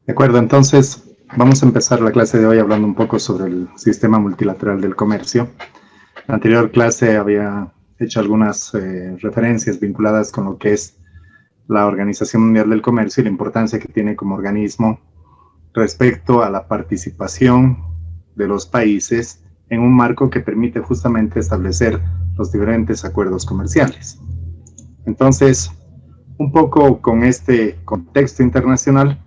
De acuerdo, entonces vamos a empezar la clase de hoy hablando un poco sobre el sistema multilateral del comercio. La anterior clase había hecho algunas referencias vinculadas con lo que es la Organización Mundial del Comercio y la importancia que tiene como organismo respecto a la participación de los países en un marco que permite justamente establecer los diferentes acuerdos comerciales. Entonces, un poco con este contexto internacional,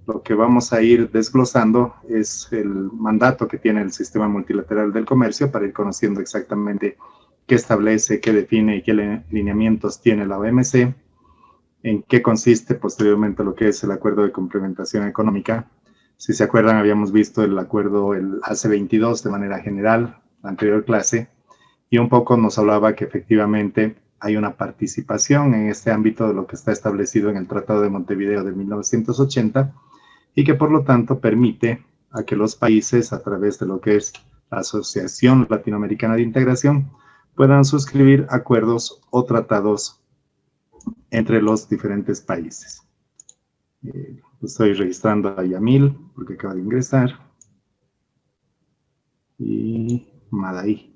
lo que vamos a ir desglosando es el mandato que tiene el sistema multilateral del comercio para ir conociendo exactamente qué establece, qué define y qué lineamientos tiene la OMC, en qué consiste posteriormente lo que es el acuerdo de complementación económica. Si se acuerdan, habíamos visto el acuerdo, el AC22 de manera general, la anterior clase, y un poco nos hablaba que efectivamente hay una participación en este ámbito de lo que está establecido en el Tratado de Montevideo de 1980, y que por lo tanto permite a que los países, a través de lo que es la Asociación Latinoamericana de Integración, puedan suscribir acuerdos o tratados entre los diferentes países. Estoy registrando a Yamil, porque acaba de ingresar, y Madaí.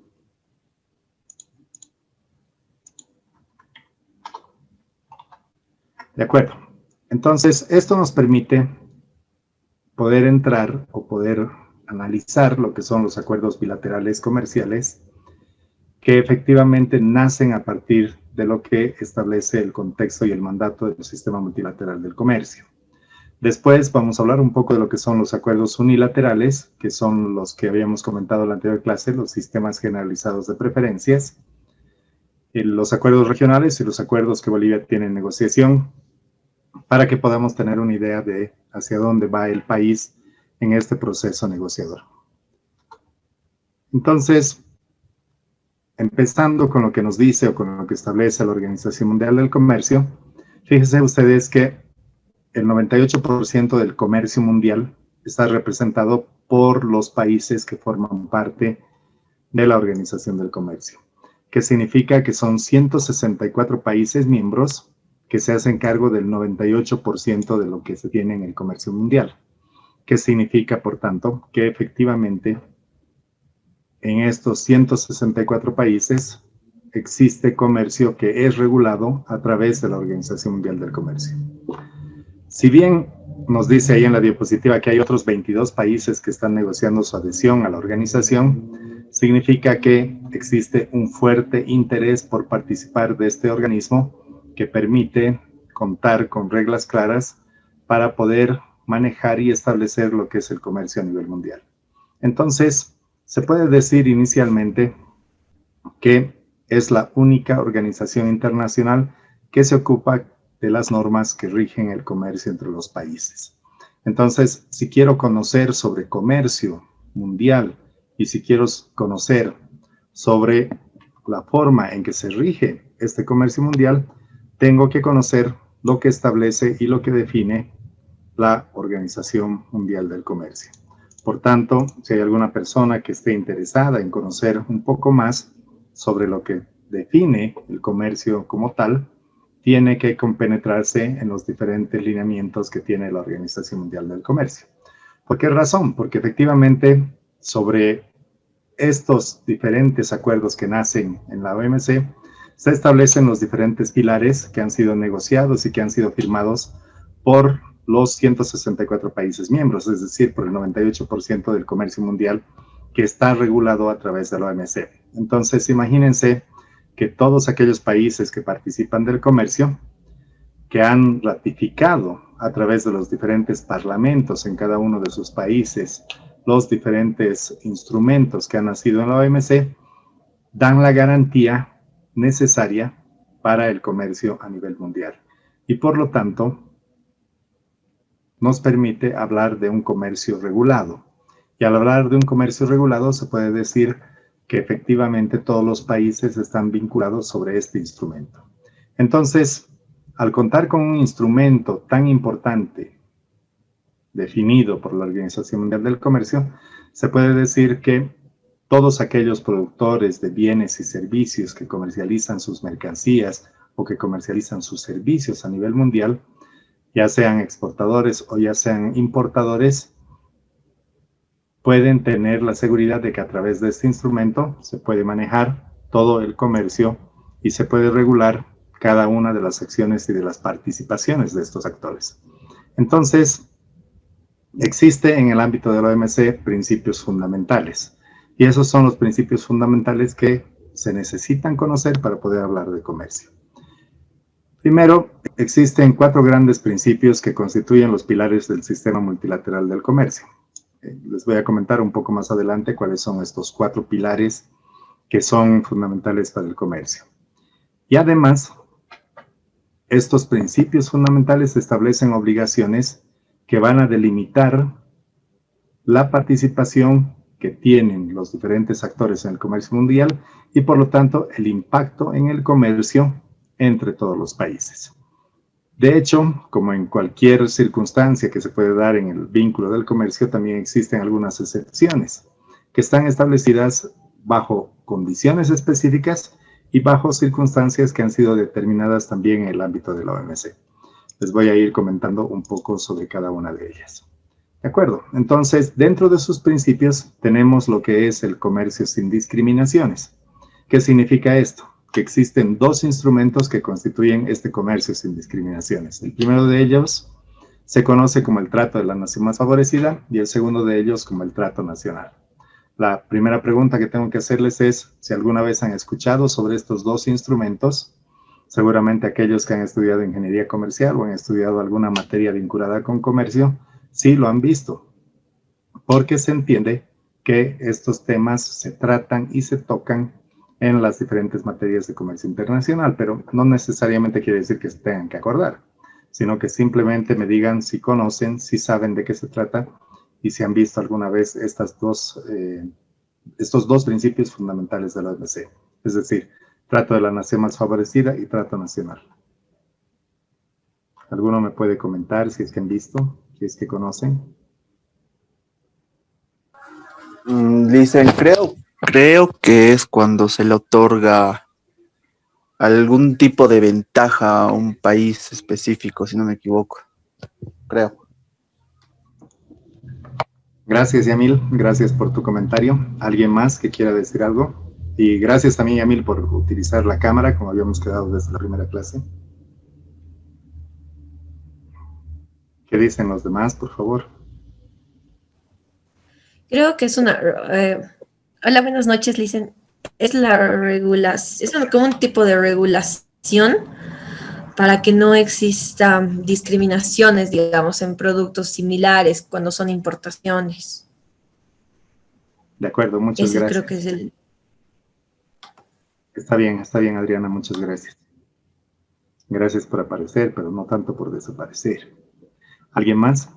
De acuerdo. Entonces, esto nos permite poder entrar o poder analizar lo que son los acuerdos bilaterales comerciales que efectivamente nacen a partir de lo que establece el contexto y el mandato del sistema multilateral del comercio. Después vamos a hablar un poco de lo que son los acuerdos unilaterales, que son los que habíamos comentado en la anterior clase, los sistemas generalizados de preferencias, los acuerdos regionales y los acuerdos que Bolivia tiene en negociación, para que podamos tener una idea de hacia dónde va el país en este proceso negociador. Entonces, empezando con lo que nos dice o con lo que establece la Organización Mundial del Comercio, fíjense ustedes que el 98% del comercio mundial está representado por los países que forman parte de la Organización del Comercio, que significa que son 164 países miembros que se hacen cargo del 98% de lo que se tiene en el comercio mundial, que significa, por tanto, que efectivamente en estos 164 países existe comercio que es regulado a través de la Organización Mundial del Comercio. Si bien nos dice ahí en la diapositiva que hay otros 22 países que están negociando su adhesión a la organización, significa que existe un fuerte interés por participar de este organismo que permite contar con reglas claras para poder manejar y establecer lo que es el comercio a nivel mundial. Entonces, se puede decir inicialmente que es la única organización internacional que se ocupa de las normas que rigen el comercio entre los países. Entonces, si quiero conocer sobre comercio mundial y si quiero conocer sobre la forma en que se rige este comercio mundial, tengo que conocer lo que establece y lo que define la Organización Mundial del Comercio. Por tanto, si hay alguna persona que esté interesada en conocer un poco más sobre lo que define el comercio como tal, tiene que compenetrarse en los diferentes lineamientos que tiene la Organización Mundial del Comercio. ¿Por qué razón? Porque efectivamente sobre estos diferentes acuerdos que nacen en la OMC, se establecen los diferentes pilares que han sido negociados y que han sido firmados por los 164 países miembros, es decir, por el 98% del comercio mundial que está regulado a través de la OMC. Entonces, imagínense que todos aquellos países que participan del comercio, que han ratificado a través de los diferentes parlamentos en cada uno de sus países, los diferentes instrumentos que han nacido en la OMC, dan la garantía necesaria para el comercio a nivel mundial. Y por lo tanto, nos permite hablar de un comercio regulado. Y al hablar de un comercio regulado se puede decir que efectivamente todos los países están vinculados sobre este instrumento. Entonces, al contar con un instrumento tan importante definido por la Organización Mundial del Comercio, se puede decir que todos aquellos productores de bienes y servicios que comercializan sus mercancías o que comercializan sus servicios a nivel mundial ya sean exportadores o ya sean importadores, pueden tener la seguridad de que a través de este instrumento se puede manejar todo el comercio y se puede regular cada una de las acciones y de las participaciones de estos actores. Entonces, existe en el ámbito de la OMC principios fundamentales, y esos son los principios fundamentales que se necesitan conocer para poder hablar de comercio. Primero, existen 4 grandes principios que constituyen los pilares del sistema multilateral del comercio. Les voy a comentar un poco más adelante cuáles son estos 4 pilares que son fundamentales para el comercio. Y además, estos principios fundamentales establecen obligaciones que van a delimitar la participación que tienen los diferentes actores en el comercio mundial y, por lo tanto, el impacto en el comercio entre todos los países. De hecho, como en cualquier circunstancia que se puede dar en el vínculo del comercio, también existen algunas excepciones que están establecidas bajo condiciones específicas y bajo circunstancias que han sido determinadas también en el ámbito de la OMC. Les voy a ir comentando un poco sobre cada una de ellas. De acuerdo, entonces, dentro de sus principios tenemos lo que es el comercio sin discriminaciones. ¿Qué significa esto? Que existen 2 instrumentos que constituyen este comercio sin discriminaciones. El primero de ellos se conoce como el trato de la nación más favorecida y el segundo de ellos como el trato nacional. La primera pregunta que tengo que hacerles es si alguna vez han escuchado sobre estos 2 instrumentos. Seguramente aquellos que han estudiado ingeniería comercial o han estudiado alguna materia vinculada con comercio, sí lo han visto, porque se entiende que estos temas se tratan y se tocan en las diferentes materias de comercio internacional, pero no necesariamente quiere decir que se tengan que acordar, sino que simplemente me digan si conocen, si saben de qué se trata y si han visto alguna vez estos dos principios fundamentales de la OMC, es decir, trato de la nación más favorecida y trato nacional. ¿Alguno me puede comentar si es que han visto, si es que conocen? Dicen, creo que es cuando se le otorga algún tipo de ventaja a un país específico, si no me equivoco. Creo. Gracias, Yamil. Gracias por tu comentario. ¿Alguien más que quiera decir algo? Y gracias también, Yamil, por utilizar la cámara, como habíamos quedado desde la primera clase. ¿Qué dicen los demás, por favor? Creo que es una... hola, buenas noches, Licen. Es la regulación, es como un tipo de regulación para que no existan discriminaciones, digamos, en productos similares cuando son importaciones. De acuerdo, muchas gracias. Creo que es el... Está bien, Adriana, muchas gracias. Gracias por aparecer, pero no tanto por desaparecer. ¿Alguien más?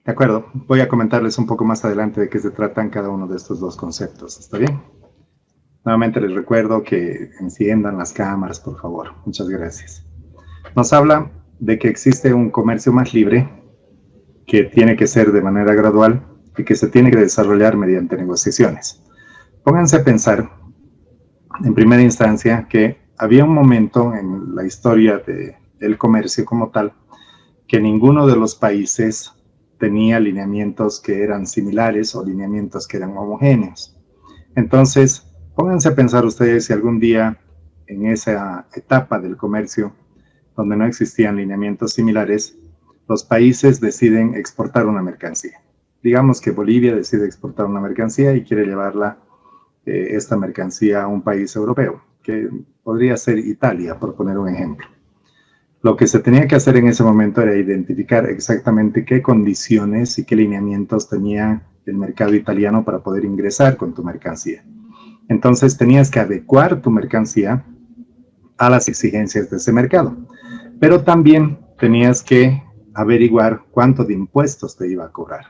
De acuerdo, voy a comentarles un poco más adelante de qué se tratan cada uno de estos 2 conceptos, ¿está bien? Nuevamente les recuerdo que enciendan las cámaras, por favor. Muchas gracias. Nos habla de que existe un comercio más libre, que tiene que ser de manera gradual y que se tiene que desarrollar mediante negociaciones. Pónganse a pensar, en primera instancia, que había un momento en la historia del comercio como tal, que ninguno de los países tenía lineamientos que eran similares o lineamientos que eran homogéneos. Entonces, pónganse a pensar ustedes si algún día en esa etapa del comercio, donde no existían lineamientos similares, los países deciden exportar una mercancía. Digamos que Bolivia decide exportar una mercancía y quiere llevarla, esta mercancía, a un país europeo, que podría ser Italia, por poner un ejemplo. Lo que se tenía que hacer en ese momento era identificar exactamente qué condiciones y qué lineamientos tenía el mercado italiano para poder ingresar con tu mercancía. Entonces tenías que adecuar tu mercancía a las exigencias de ese mercado, pero también tenías que averiguar cuánto de impuestos te iba a cobrar.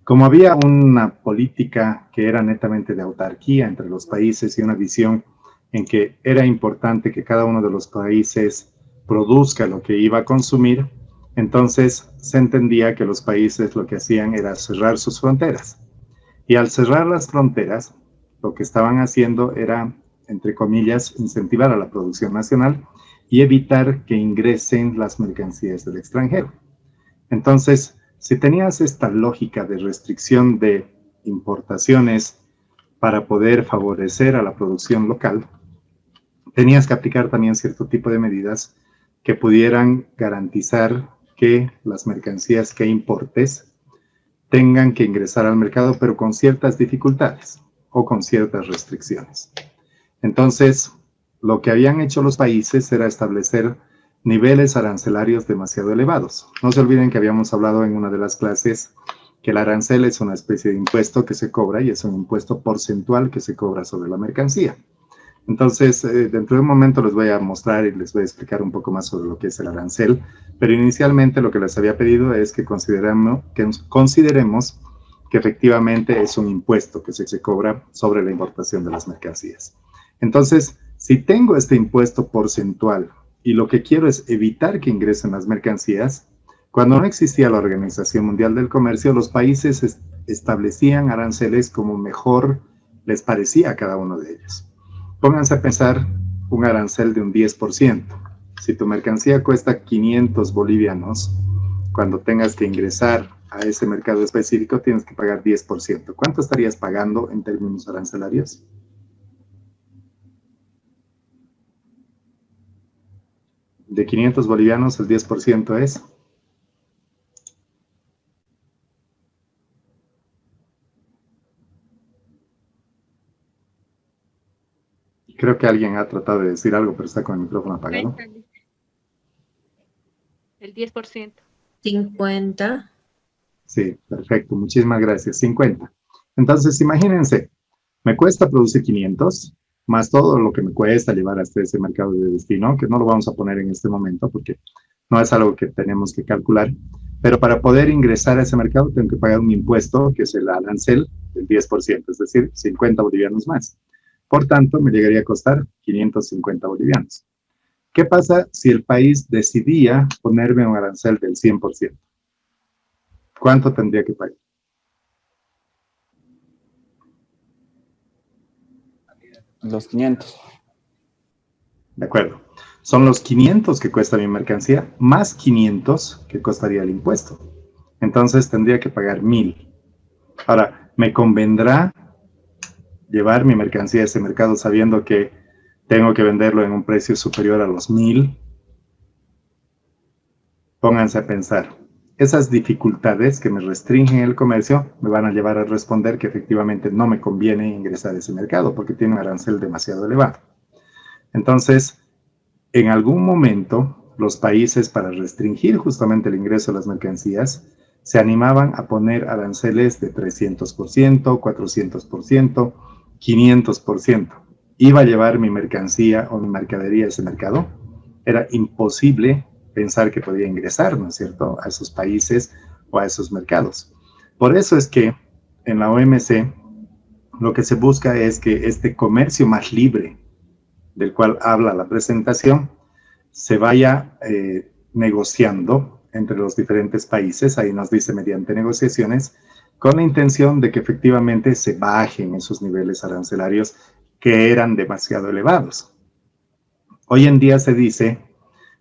Como había una política que era netamente de autarquía entre los países y una visión en que era importante que cada uno de los países produzca lo que iba a consumir, entonces se entendía que los países lo que hacían era cerrar sus fronteras. Y al cerrar las fronteras, lo que estaban haciendo era, entre comillas, incentivar a la producción nacional y evitar que ingresen las mercancías del extranjero. Entonces, si tenías esta lógica de restricción de importaciones para poder favorecer a la producción local, tenías que aplicar también cierto tipo de medidas que pudieran garantizar que las mercancías que importes tengan que ingresar al mercado, pero con ciertas dificultades o con ciertas restricciones. Entonces, lo que habían hecho los países era establecer niveles arancelarios demasiado elevados. No se olviden que habíamos hablado en una de las clases que el arancel es una especie de impuesto que se cobra y es un impuesto porcentual que se cobra sobre la mercancía. Entonces, dentro de un momento les voy a mostrar y les voy a explicar un poco más sobre lo que es el arancel, pero inicialmente lo que les había pedido es que consideremos que efectivamente es un impuesto que se cobra sobre la importación de las mercancías. Entonces, si tengo este impuesto porcentual y lo que quiero es evitar que ingresen las mercancías, cuando no existía la Organización Mundial del Comercio, los países establecían aranceles como mejor les parecía a cada uno de ellos. Pónganse a pensar un arancel de un 10%. Si tu mercancía cuesta 500 bolivianos, cuando tengas que ingresar a ese mercado específico, tienes que pagar 10%. ¿Cuánto estarías pagando en términos arancelarios? De 500 bolivianos, el 10% es... Creo que alguien ha tratado de decir algo, pero está con el micrófono apagado. El 10%. 50. Sí, perfecto. Muchísimas gracias. 50. Entonces, imagínense, me cuesta producir 500, más todo lo que me cuesta llevar hasta ese mercado de destino, que no lo vamos a poner en este momento porque no es algo que tenemos que calcular. Pero para poder ingresar a ese mercado tengo que pagar un impuesto, que es el arancel, del 10%, es decir, 50 bolivianos más. Por tanto, me llegaría a costar 550 bolivianos. ¿Qué pasa si el país decidía ponerme un arancel del 100%? ¿Cuánto tendría que pagar? Los 500. De acuerdo. Son los 500 que cuesta mi mercancía, más 500 que costaría el impuesto. Entonces tendría que pagar 1000. Ahora, ¿me convendrá llevar mi mercancía a ese mercado sabiendo que tengo que venderlo en un precio superior a los 1000? Pónganse a pensar. Esas dificultades que me restringen el comercio me van a llevar a responder que efectivamente no me conviene ingresar a ese mercado porque tiene un arancel demasiado elevado. Entonces, en algún momento, los países, para restringir justamente el ingreso de las mercancías, se animaban a poner aranceles de 300%, 400%, 500%. ¿Iba a llevar mi mercancía o mi mercadería a ese mercado? Era imposible pensar que podía ingresar, ¿no es cierto?, a esos países o a esos mercados. Por eso es que en la OMC lo que se busca es que este comercio más libre, del cual habla la presentación, se vaya negociando entre los diferentes países, ahí nos dice mediante negociaciones, con la intención de que efectivamente se bajen esos niveles arancelarios que eran demasiado elevados. Hoy en día se dice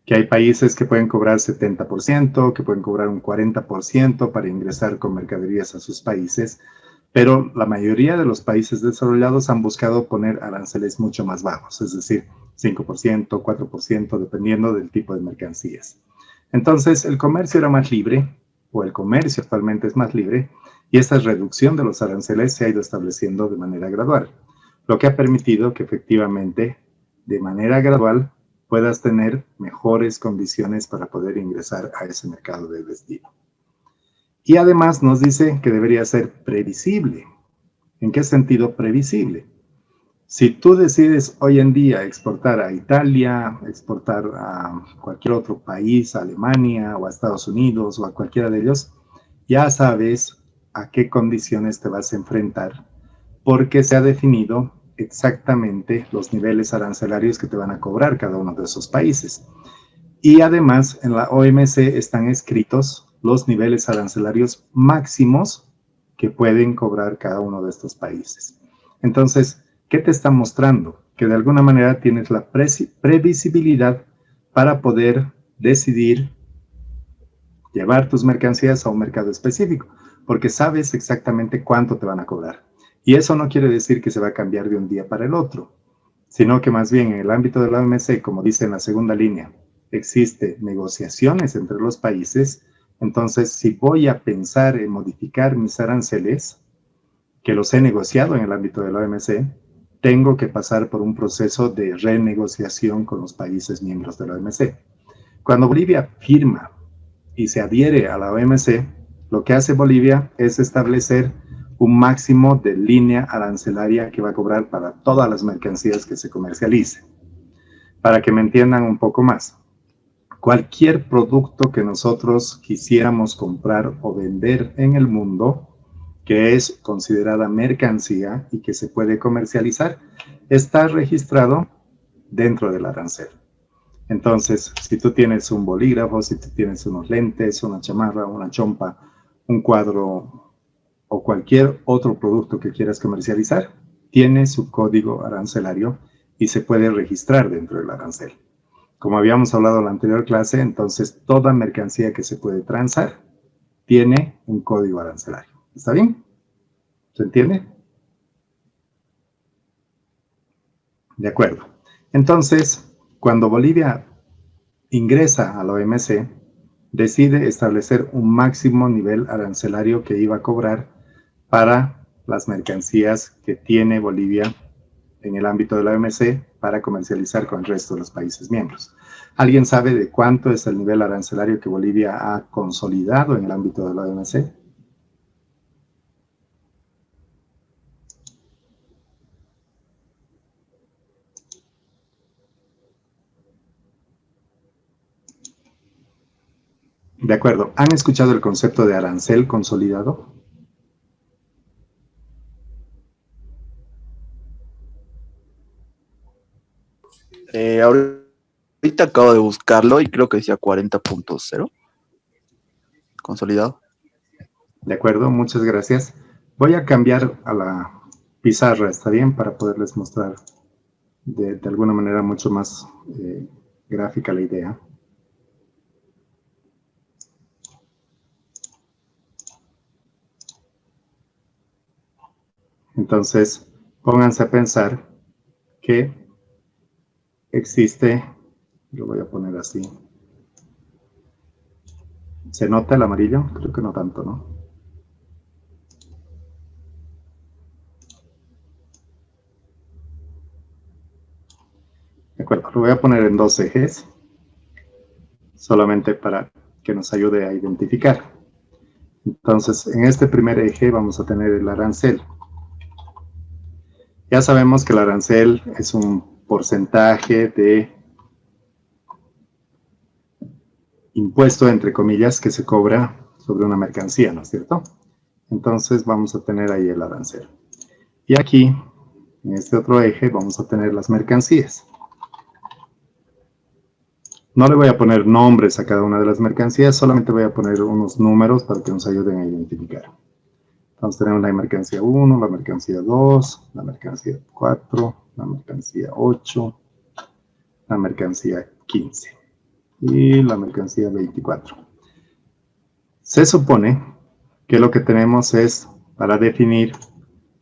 que hay países que pueden cobrar 70%, que pueden cobrar un 40% para ingresar con mercaderías a sus países, pero la mayoría de los países desarrollados han buscado poner aranceles mucho más bajos, es decir, 5%, 4%, dependiendo del tipo de mercancías. Entonces, el comercio era más libre, o el comercio actualmente es más libre, y esta reducción de los aranceles se ha ido estableciendo de manera gradual, lo que ha permitido que efectivamente, de manera gradual, puedas tener mejores condiciones para poder ingresar a ese mercado de destino. Y además nos dice que debería ser previsible. ¿En qué sentido previsible? Si tú decides hoy en día exportar a Italia, exportar a cualquier otro país, a Alemania o a Estados Unidos o a cualquiera de ellos, ya sabes a qué condiciones te vas a enfrentar porque se ha definido exactamente los niveles arancelarios que te van a cobrar cada uno de esos países. Y además en la OMC están escritos los niveles arancelarios máximos que pueden cobrar cada uno de estos países. Entonces, ¿qué te está mostrando? Que de alguna manera tienes la previsibilidad para poder decidir llevar tus mercancías a un mercado específico, porque sabes exactamente cuánto te van a cobrar. Y eso no quiere decir que se va a cambiar de un día para el otro, sino que más bien en el ámbito de la OMC, como dice en la segunda línea, existe negociaciones entre los países. Entonces, si voy a pensar en modificar mis aranceles, que los he negociado en el ámbito de la OMC, tengo que pasar por un proceso de renegociación con los países miembros de la OMC. Cuando Bolivia firma y se adhiere a la OMC, lo que hace Bolivia es establecer un máximo de línea arancelaria que va a cobrar para todas las mercancías que se comercialicen. Para que me entiendan un poco más, cualquier producto que nosotros quisiéramos comprar o vender en el mundo, que es considerada mercancía y que se puede comercializar, está registrado dentro del arancel. Entonces, si tú tienes un bolígrafo, si tú tienes unos lentes, una chamarra, una chompa, un cuadro o cualquier otro producto que quieras comercializar, tiene su código arancelario y se puede registrar dentro del arancel. Como habíamos hablado en la anterior clase, entonces toda mercancía que se puede transar tiene un código arancelario. ¿Está bien? ¿Se entiende? De acuerdo. Entonces, cuando Bolivia ingresa a la OMC, decide establecer un máximo nivel arancelario que iba a cobrar para las mercancías que tiene Bolivia en el ámbito de la OMC para comercializar con el resto de los países miembros. ¿Alguien sabe de cuánto es el nivel arancelario que Bolivia ha consolidado en el ámbito de la OMC? De acuerdo. ¿Han escuchado el concepto de arancel consolidado? Ahorita acabo de buscarlo y creo que decía 40.0 consolidado. De acuerdo, muchas gracias. Voy a cambiar a la pizarra, ¿está bien? Para poderles mostrar de alguna manera mucho más gráfica la idea. Entonces, pónganse a pensar que existe, lo voy a poner así. ¿Se nota el amarillo? Creo que no tanto, ¿no? De acuerdo, lo voy a poner en dos ejes, solamente para que nos ayude a identificar. Entonces, en este primer eje vamos a tener el arancel. Ya sabemos que el arancel es un porcentaje de impuesto, entre comillas, que se cobra sobre una mercancía, ¿no es cierto? Entonces vamos a tener ahí el arancel. Y aquí, en este otro eje, vamos a tener las mercancías. No le voy a poner nombres a cada una de las mercancías, solamente voy a poner unos números para que nos ayuden a identificar. Entonces tenemos la mercancía 1, la mercancía 2, la mercancía 4, la mercancía 8, la mercancía 15 y la mercancía 24. Se supone que lo que tenemos es para definir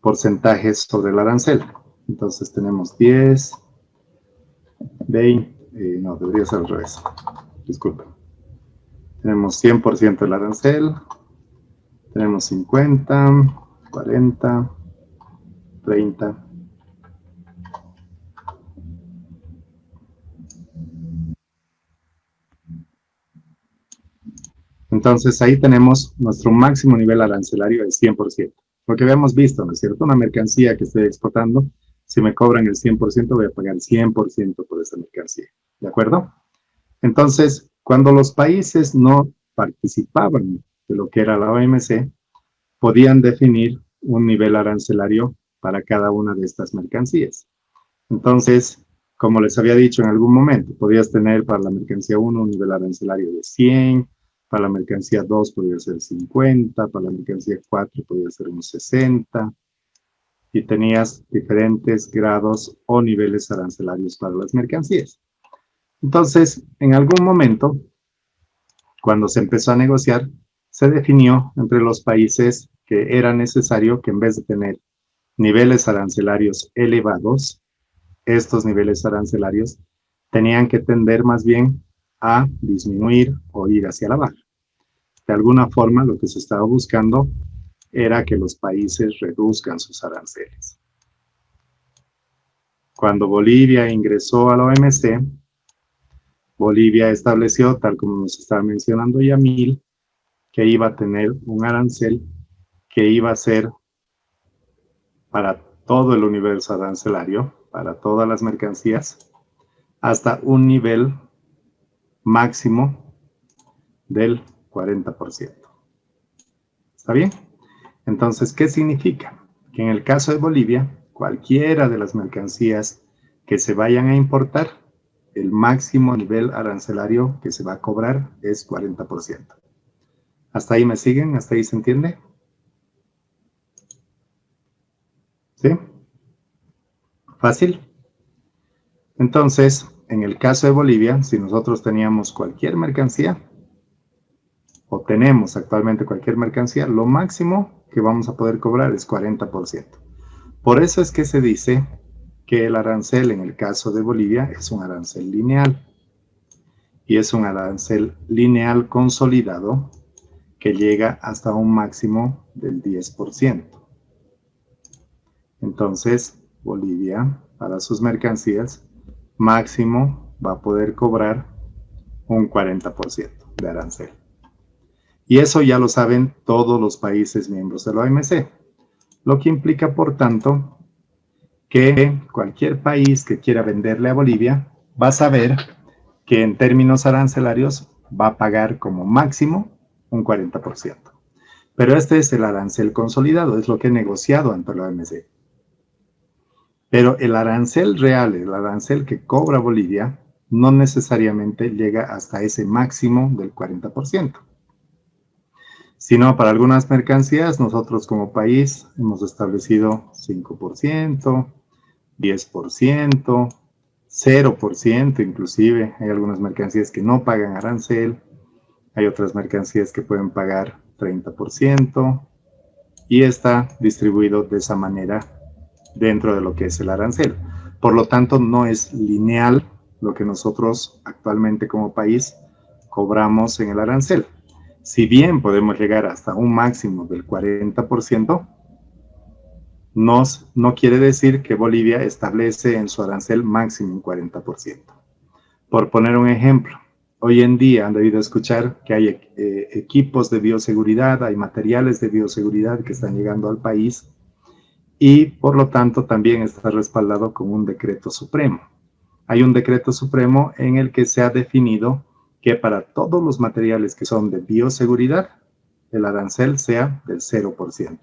porcentajes sobre el arancel. Entonces tenemos 10, 20, no, debería ser al revés, disculpen. Tenemos 100% del arancel, tenemos 50, 40, 30. Entonces ahí tenemos nuestro máximo nivel arancelario de 100%. Lo que habíamos visto, ¿no es cierto? Una mercancía que estoy exportando, si me cobran el 100%, voy a pagar 100% por esa mercancía. ¿De acuerdo? Entonces, cuando los países no participaban de lo que era la OMC, podían definir un nivel arancelario para cada una de estas mercancías. Entonces, como les había dicho en algún momento, podías tener para la mercancía 1 un nivel arancelario de 100, para la mercancía 2 podría ser 50, para la mercancía 4 podría ser unos 60, y tenías diferentes grados o niveles arancelarios para las mercancías. Entonces, en algún momento, cuando se empezó a negociar, se definió entre los países que era necesario que en vez de tener niveles arancelarios elevados, estos niveles arancelarios tenían que tender más bien a disminuir o ir hacia la baja. De alguna forma, lo que se estaba buscando era que los países reduzcan sus aranceles. Cuando Bolivia ingresó a la OMC, Bolivia estableció, tal como nos estaba mencionando Yamil, que iba a tener un arancel que iba a ser para todo el universo arancelario, para todas las mercancías, hasta un nivel máximo del 40%. ¿Está bien? Entonces, ¿qué significa? Que en el caso de Bolivia, cualquiera de las mercancías que se vayan a importar, el máximo nivel arancelario que se va a cobrar es 40%. ¿Hasta ahí me siguen? ¿Hasta ahí se entiende? ¿Sí? ¿Fácil? Entonces, en el caso de Bolivia, si nosotros teníamos cualquier mercancía, o tenemos actualmente cualquier mercancía, lo máximo que vamos a poder cobrar es 40%. Por eso es que se dice que el arancel en el caso de Bolivia es un arancel lineal. Y es un arancel lineal consolidado que llega hasta un máximo del 10%. Entonces, Bolivia, para sus mercancías, máximo va a poder cobrar un 40% de arancel. Y eso ya lo saben todos los países miembros de la OMC, lo que implica, por tanto, que cualquier país que quiera venderle a Bolivia va a saber que en términos arancelarios va a pagar como máximo un 40%. Pero este es el arancel consolidado, es lo que he negociado ante la OMC. Pero el arancel real, el arancel que cobra Bolivia, no necesariamente llega hasta ese máximo del 40%. Sino para algunas mercancías, nosotros como país hemos establecido 5%, 10%, 0% inclusive. Hay algunas mercancías que no pagan arancel, hay otras mercancías que pueden pagar 30% y está distribuido de esa manera dentro de lo que es el arancel. Por lo tanto, no es lineal lo que nosotros actualmente como país cobramos en el arancel. Si bien podemos llegar hasta un máximo del 40%, no quiere decir que Bolivia establece en su arancel máximo un 40%. Por poner un ejemplo, hoy en día han debido escuchar que hay equipos de bioseguridad, hay materiales de bioseguridad que están llegando al país y por lo tanto también está respaldado con un decreto supremo. Hay un decreto supremo en el que se ha definido que para todos los materiales que son de bioseguridad, el arancel sea del 0%.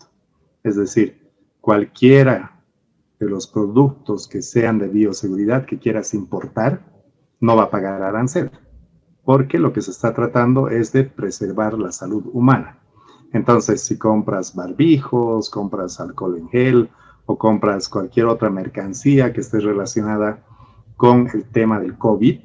Es decir, cualquiera de los productos que sean de bioseguridad que quieras importar, no va a pagar arancel, porque lo que se está tratando es de preservar la salud humana. Entonces, si compras barbijos, compras alcohol en gel o compras cualquier otra mercancía que esté relacionada con el tema del COVID,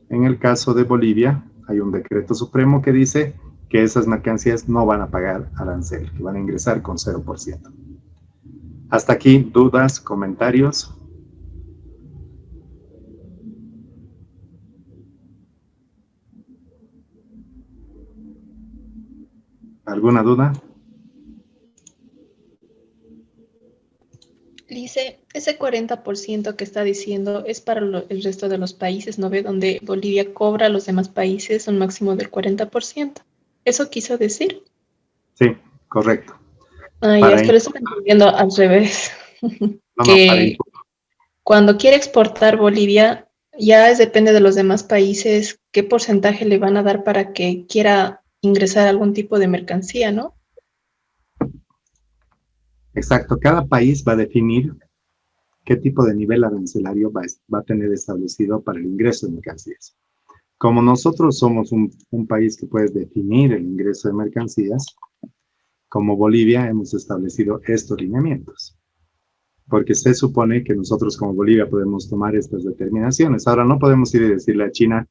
en el caso de Bolivia, hay un decreto supremo que dice que esas mercancías no van a pagar arancel, que van a ingresar con 0%. Hasta aquí, dudas, comentarios. ¿Alguna duda? Dice, ese 40% que está diciendo es para el resto de los países, ¿no ve? Donde Bolivia cobra a los demás países un máximo del 40%. ¿Eso quiso decir? Sí, correcto. Ah, ya, pero eso lo estoy entendiendo al revés. Que cuando quiere exportar Bolivia, ya depende de los demás países qué porcentaje le van a dar para que quiera ingresar algún tipo de mercancía, ¿no? Exacto, cada país va a definir qué tipo de nivel arancelario va a tener establecido para el ingreso de mercancías. Como nosotros somos un país que puede definir el ingreso de mercancías, como Bolivia hemos establecido estos lineamientos. porque se supone que nosotros como Bolivia podemos tomar estas determinaciones. Ahora no podemos ir y decirle a China,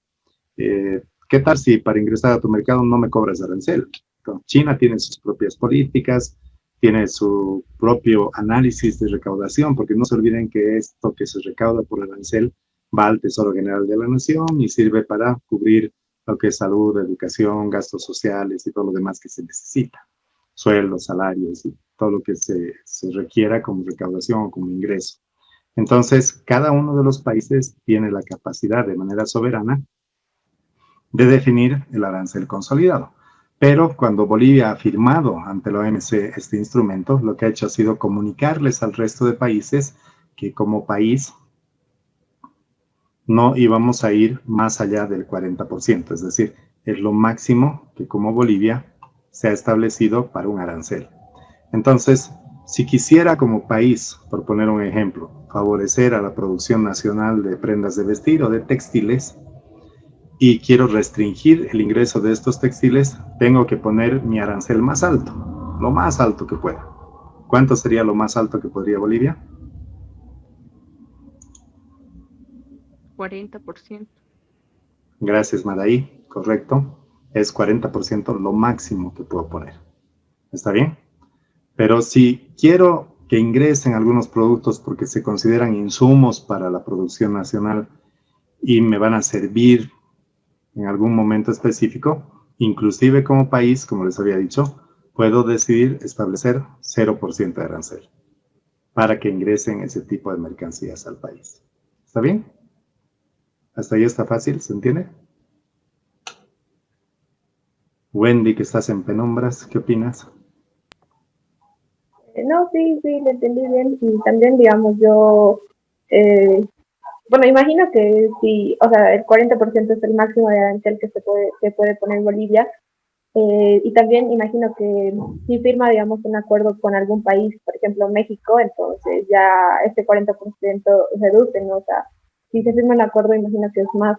¿qué tal si para ingresar a tu mercado no me cobras arancel? Entonces, China tiene sus propias políticas, tiene su propio análisis de recaudación, porque no se olviden que esto que se recauda por arancel va al Tesoro General de la Nación y sirve para cubrir lo que es salud, educación, gastos sociales y todo lo demás que se necesita, sueldos, salarios y todo lo que se requiera como recaudación o como ingreso. Entonces, cada uno de los países tiene la capacidad de manera soberana de definir el arancel consolidado. Pero cuando Bolivia ha firmado ante la OMC este instrumento, lo que ha hecho ha sido comunicarles al resto de países que como país no íbamos a ir más allá del 40%, es decir, es lo máximo que como Bolivia se ha establecido para un arancel. Entonces, si quisiera como país, por poner un ejemplo, favorecer a la producción nacional de prendas de vestir o de textiles, y quiero restringir el ingreso de estos textiles, tengo que poner mi arancel más alto, lo más alto que pueda. ¿Cuánto sería lo más alto que podría Bolivia? 40%. Gracias, Madaí. Correcto. Es 40% lo máximo que puedo poner. ¿Está bien? Pero si quiero que ingresen algunos productos porque se consideran insumos para la producción nacional y me van a servir en algún momento específico, inclusive como país, como les había dicho, puedo decidir establecer 0% de arancel para que ingresen ese tipo de mercancías al país. ¿Está bien? ¿Hasta ahí está fácil? ¿Se entiende? Wendy, que estás en penumbras, ¿qué opinas? No, sí, le entendí bien. Y también, digamos, yo, bueno, imagino que si, o sea, el 40% es el máximo de arancel que se puede poner Bolivia. Y también imagino que si firma, digamos, un acuerdo con algún país, por ejemplo, México, entonces ya este 40% reduce, ¿no? O sea, si se firma un acuerdo, imagino que es más,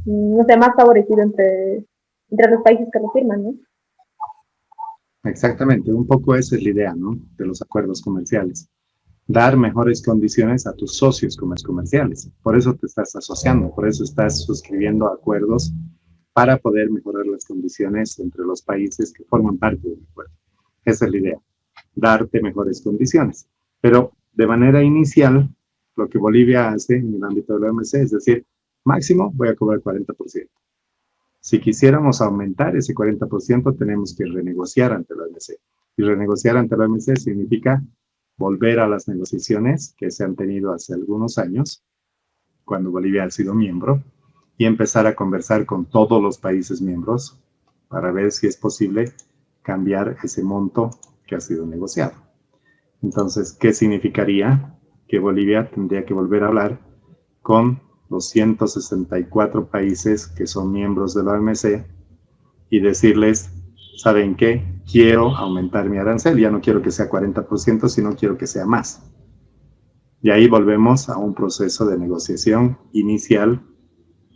no sé, más favorecido entre los países que lo firman, ¿no? Exactamente, un poco esa es la idea, ¿no? De los acuerdos comerciales. Dar mejores condiciones a tus socios comerciales. Por eso te estás asociando, por eso estás suscribiendo acuerdos para poder mejorar las condiciones entre los países que forman parte del acuerdo. Esa es la idea, darte mejores condiciones. Pero de manera inicial, lo que Bolivia hace en el ámbito de la OMC es decir, máximo voy a cobrar 40%. Si quisiéramos aumentar ese 40%, tenemos que renegociar ante la OMC. Y renegociar ante la OMC significa volver a las negociaciones que se han tenido hace algunos años, cuando Bolivia ha sido miembro, y empezar a conversar con todos los países miembros para ver si es posible cambiar ese monto que ha sido negociado. Entonces, ¿qué significaría? Que Bolivia tendría que volver a hablar con los 164 países que son miembros de la OMC y decirles, ¿saben qué? Quiero aumentar mi arancel, ya no quiero que sea 40%, sino quiero que sea más. Y ahí volvemos a un proceso de negociación inicial,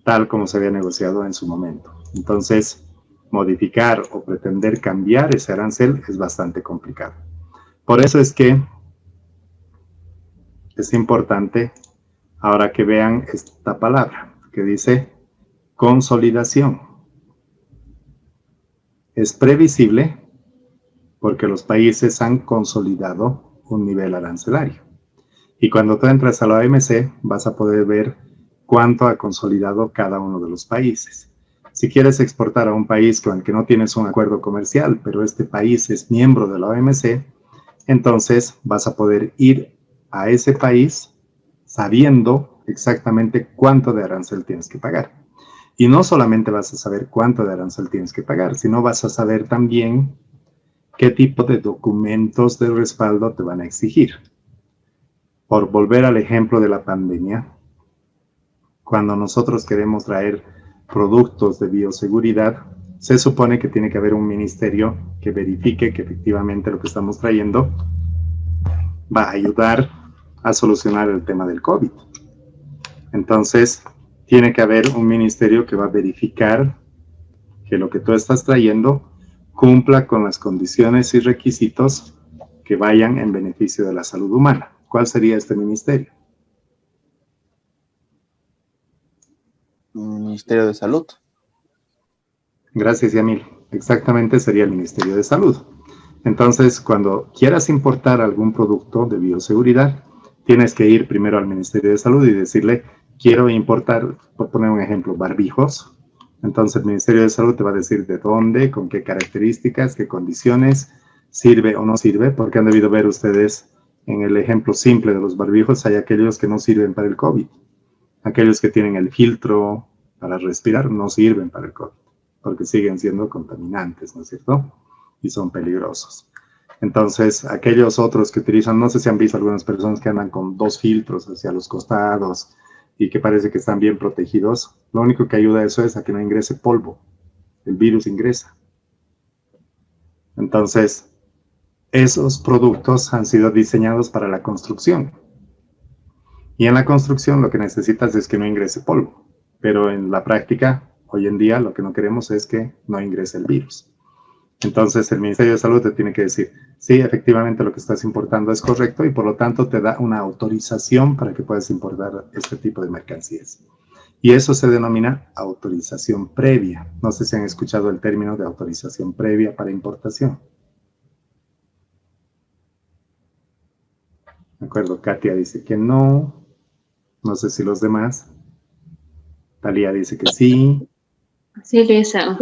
tal como se había negociado en su momento. Entonces, modificar o pretender cambiar ese arancel es bastante complicado. Por eso es que es importante ahora que vean esta palabra que dice consolidación. Es previsible porque los países han consolidado un nivel arancelario. Y cuando tú entras a la OMC vas a poder ver cuánto ha consolidado cada uno de los países. Si quieres exportar a un país con el que no tienes un acuerdo comercial, pero este país es miembro de la OMC, entonces vas a poder ir a ese país sabiendo exactamente cuánto de arancel tienes que pagar. Y no solamente vas a saber cuánto de arancel tienes que pagar, sino vas a saber también qué tipo de documentos de respaldo te van a exigir. Por volver al ejemplo de la pandemia, cuando nosotros queremos traer productos de bioseguridad, se supone que tiene que haber un ministerio que verifique que efectivamente lo que estamos trayendo va a ayudar a solucionar el tema del COVID. Entonces, tiene que haber un ministerio que va a verificar que lo que tú estás trayendo cumpla con las condiciones y requisitos que vayan en beneficio de la salud humana. ¿Cuál sería este ministerio? Ministerio de Salud. Gracias, Yamil. Exactamente sería el Ministerio de Salud. Entonces, cuando quieras importar algún producto de bioseguridad, tienes que ir primero al Ministerio de Salud y decirle, quiero importar, por poner un ejemplo, barbijos. Entonces, el Ministerio de Salud te va a decir de dónde, con qué características, qué condiciones, sirve o no sirve, porque han debido ver ustedes en el ejemplo simple de los barbijos, hay aquellos que no sirven para el COVID. Aquellos que tienen el filtro para respirar no sirven para el COVID, porque siguen siendo contaminantes, ¿no es cierto? Y son peligrosos. Entonces, aquellos otros que utilizan, no sé si han visto algunas personas que andan con 2 filtros hacia los costados y que parece que están bien protegidos, lo único que ayuda a eso es a que no ingrese polvo. El virus ingresa. Entonces, esos productos han sido diseñados para la construcción. Y en la construcción lo que necesitas es que no ingrese polvo. Pero en la práctica, hoy en día, lo que no queremos es que no ingrese el virus. Entonces, el Ministerio de Salud te tiene que decir, sí, efectivamente lo que estás importando es correcto y por lo tanto te da una autorización para que puedas importar este tipo de mercancías. Y eso se denomina autorización previa. No sé si han escuchado el término de autorización previa para importación. De acuerdo, Katia dice que no. No sé si los demás. Talía dice que sí. Sí, Lisa.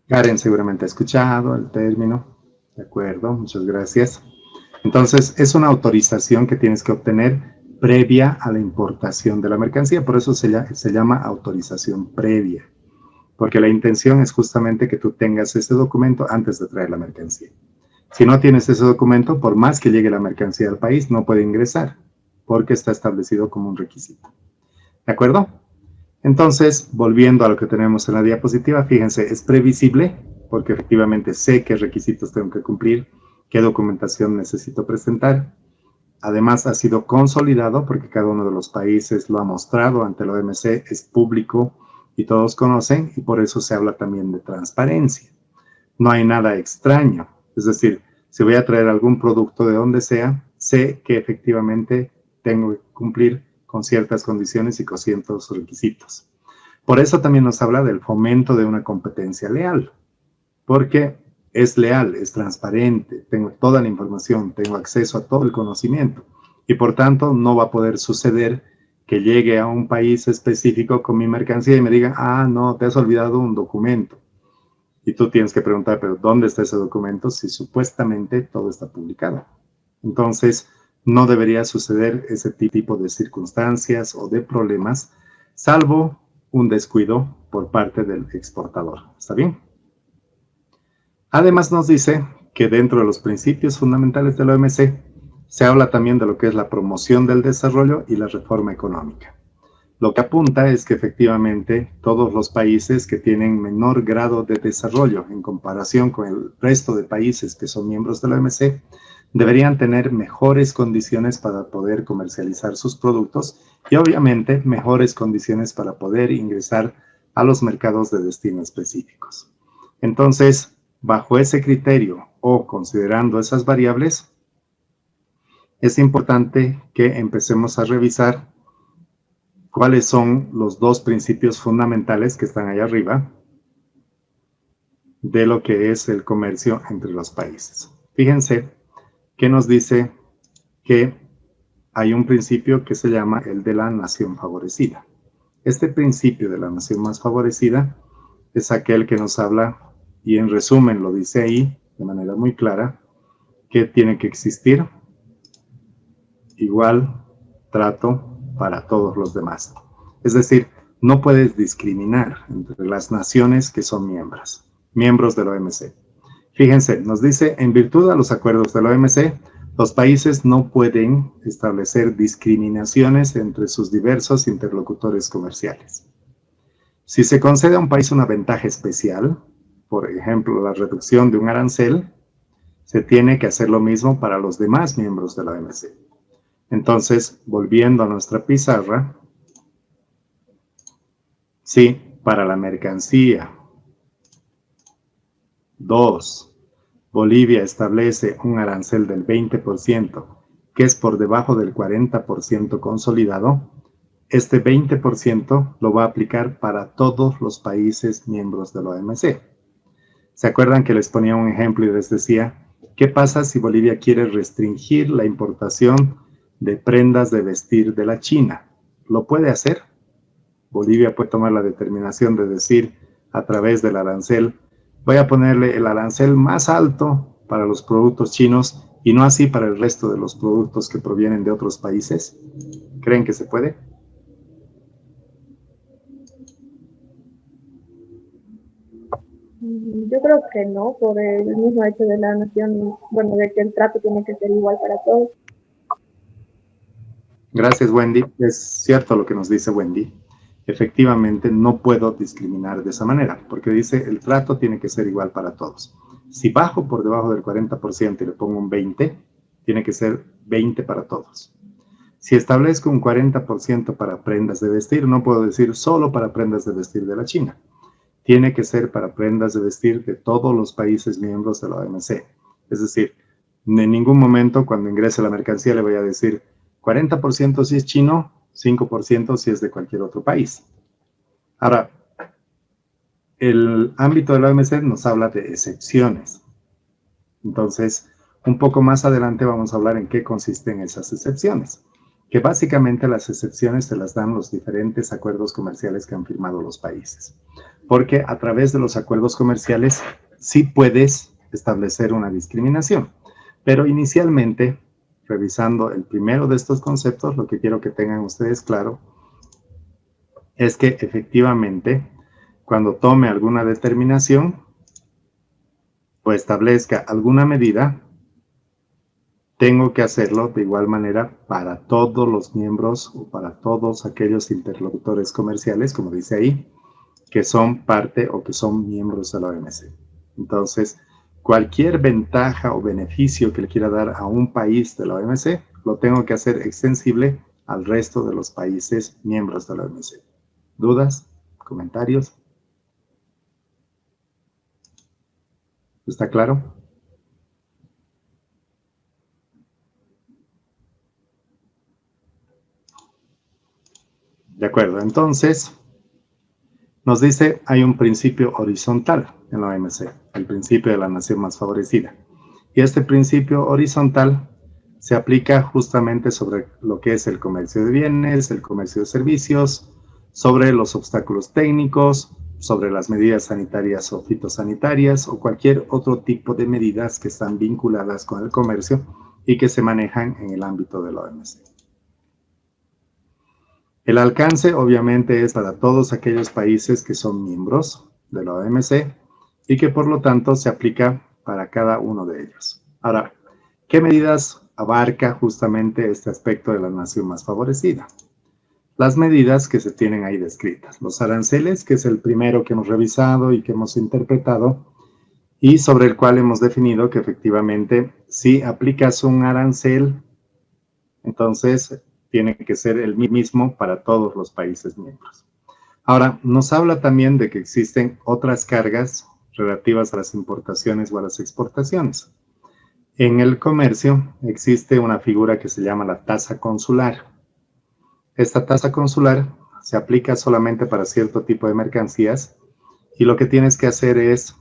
Karen seguramente ha escuchado el término. De acuerdo, muchas gracias. Entonces, es una autorización que tienes que obtener previa a la importación de la mercancía. Por eso se llama autorización previa. Porque la intención es justamente que tú tengas ese documento antes de traer la mercancía. Si no tienes ese documento, por más que llegue la mercancía al país, no puede ingresar, porque está establecido como un requisito. ¿De acuerdo? Entonces, volviendo a lo que tenemos en la diapositiva, fíjense, es previsible, porque efectivamente sé qué requisitos tengo que cumplir, qué documentación necesito presentar. Además, ha sido consolidado, porque cada uno de los países lo ha mostrado ante la OMC, es público y todos conocen, y por eso se habla también de transparencia. No hay nada extraño. Es decir, si voy a traer algún producto de donde sea, sé que efectivamente tengo que cumplir con ciertas condiciones y con ciertos requisitos. Por eso también nos habla del fomento de una competencia leal, porque es leal, es transparente, tengo toda la información, tengo acceso a todo el conocimiento y por tanto no va a poder suceder que llegue a un país específico con mi mercancía y me digan, ah, no, te has olvidado un documento. Y tú tienes que preguntar, pero ¿dónde está ese documento si supuestamente todo está publicado? Entonces, no debería suceder ese tipo de circunstancias o de problemas, salvo un descuido por parte del exportador. ¿Está bien? Además nos dice que dentro de los principios fundamentales de la OMC se habla también de lo que es la promoción del desarrollo y la reforma económica. Lo que apunta es que efectivamente todos los países que tienen menor grado de desarrollo en comparación con el resto de países que son miembros de la OMC deberían tener mejores condiciones para poder comercializar sus productos y obviamente mejores condiciones para poder ingresar a los mercados de destino específicos. Entonces, bajo ese criterio o considerando esas variables, es importante que empecemos a revisar cuáles son los 2 principios fundamentales que están ahí arriba de lo que es el comercio entre los países. Fíjense que nos dice que hay un principio que se llama el de la nación favorecida. Este principio de la nación más favorecida es aquel que nos habla, y en resumen lo dice ahí de manera muy clara, que tiene que existir igual trato para todos los demás. Es decir, no puedes discriminar entre las naciones que son miembros de la OMC. Fíjense, nos dice, en virtud de los acuerdos de la OMC, los países no pueden establecer discriminaciones entre sus diversos interlocutores comerciales. Si se concede a un país una ventaja especial, por ejemplo, la reducción de un arancel, se tiene que hacer lo mismo para los demás miembros de la OMC. Entonces, volviendo a nuestra pizarra, sí, para la mercancía. 2. Bolivia establece un arancel del 20%, que es por debajo del 40% consolidado, este 20% lo va a aplicar para todos los países miembros de la OMC. ¿Se acuerdan que les ponía un ejemplo y les decía, qué pasa si Bolivia quiere restringir la importación de prendas de vestir de la China? ¿Lo puede hacer? Bolivia puede tomar la determinación de decir a través del arancel, voy a ponerle el arancel más alto para los productos chinos y no así para el resto de los productos que provienen de otros países. ¿Creen que se puede? Yo creo que no, por el mismo hecho de la nación, bueno, de que el trato tiene que ser igual para todos. Gracias, Wendy. Es cierto lo que nos dice Wendy. Efectivamente, no puedo discriminar de esa manera, porque dice el trato tiene que ser igual para todos. Si bajo por debajo del 40% y le pongo un 20%, tiene que ser 20 para todos. Si establezco un 40% para prendas de vestir, no puedo decir solo para prendas de vestir de la China. Tiene que ser para prendas de vestir de todos los países miembros de la OMC. Es decir, en ningún momento cuando ingrese la mercancía le voy a decir 40% si es chino, 5% si es de cualquier otro país. Ahora, el ámbito de la OMC nos habla de excepciones. Entonces, un poco más adelante vamos a hablar en qué consisten esas excepciones. Que básicamente las excepciones se las dan los diferentes acuerdos comerciales que han firmado los países. Porque a través de los acuerdos comerciales sí puedes establecer una discriminación. Pero inicialmente, revisando el primero de estos conceptos, lo que quiero que tengan ustedes claro es que efectivamente, cuando tome alguna determinación o establezca alguna medida, tengo que hacerlo de igual manera para todos los miembros o para todos aquellos interlocutores comerciales, como dice ahí, que son parte o que son miembros de la OMC. Entonces, cualquier ventaja o beneficio que le quiera dar a un país de la OMC, lo tengo que hacer extensible al resto de los países miembros de la OMC. ¿Dudas? ¿Comentarios? ¿Está claro? De acuerdo, entonces, nos dice, hay un principio horizontal en la OMC, el principio de la nación más favorecida. Y este principio horizontal se aplica justamente sobre lo que es el comercio de bienes, el comercio de servicios, sobre los obstáculos técnicos, sobre las medidas sanitarias o fitosanitarias o cualquier otro tipo de medidas que están vinculadas con el comercio y que se manejan en el ámbito de la OMC. El alcance obviamente es para todos aquellos países que son miembros de la OMC y que por lo tanto se aplica para cada uno de ellos. Ahora, ¿qué medidas abarca justamente este aspecto de la nación más favorecida? Las medidas que se tienen ahí descritas. Los aranceles, que es el primero que hemos revisado y que hemos interpretado y sobre el cual hemos definido que efectivamente si aplicas un arancel, entonces tiene que ser el mismo para todos los países miembros. Ahora, nos habla también de que existen otras cargas relativas a las importaciones o a las exportaciones. En el comercio existe una figura que se llama la tasa consular. Esta tasa consular se aplica solamente para cierto tipo de mercancías y lo que tienes que hacer es,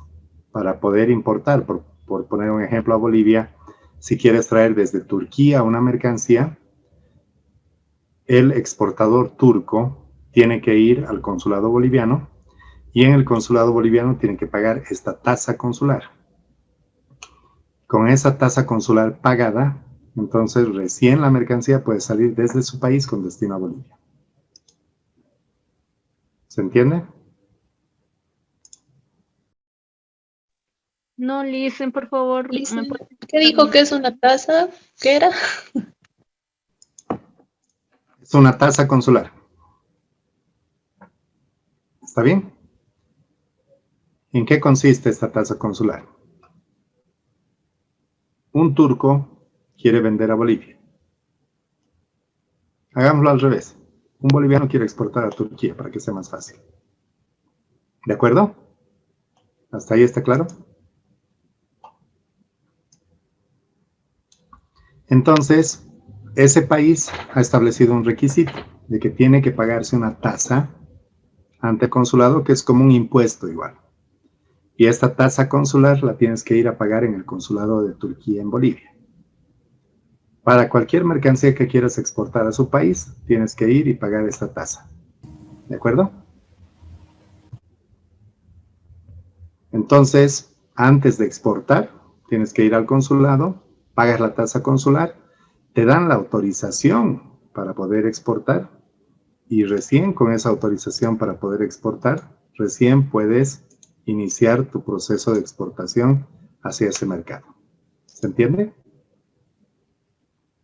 para poder importar, por poner un ejemplo a Bolivia, si quieres traer desde Turquía una mercancía, el exportador turco tiene que ir al consulado boliviano y en el consulado boliviano tiene que pagar esta tasa consular. Con esa tasa consular pagada, entonces recién la mercancía puede salir desde su país con destino a Bolivia. ¿Se entiende? No, listen, por favor. Listen, ¿qué dijo que es una tasa? ¿Qué era? Es una tasa consular. ¿Está bien? ¿En qué consiste esta tasa consular? Un turco quiere vender a Bolivia. Hagámoslo al revés. Un boliviano quiere exportar a Turquía para que sea más fácil. ¿De acuerdo? ¿Hasta ahí está claro? Entonces, ese país ha establecido un requisito de que tiene que pagarse una tasa ante el consulado, que es como un impuesto igual. Y esta tasa consular la tienes que ir a pagar en el consulado de Turquía en Bolivia. Para cualquier mercancía que quieras exportar a su país, tienes que ir y pagar esta tasa. ¿De acuerdo? Entonces, antes de exportar, tienes que ir al consulado, pagas la tasa consular, te dan la autorización para poder exportar y recién con esa autorización para poder exportar, recién puedes iniciar tu proceso de exportación hacia ese mercado. ¿Se entiende?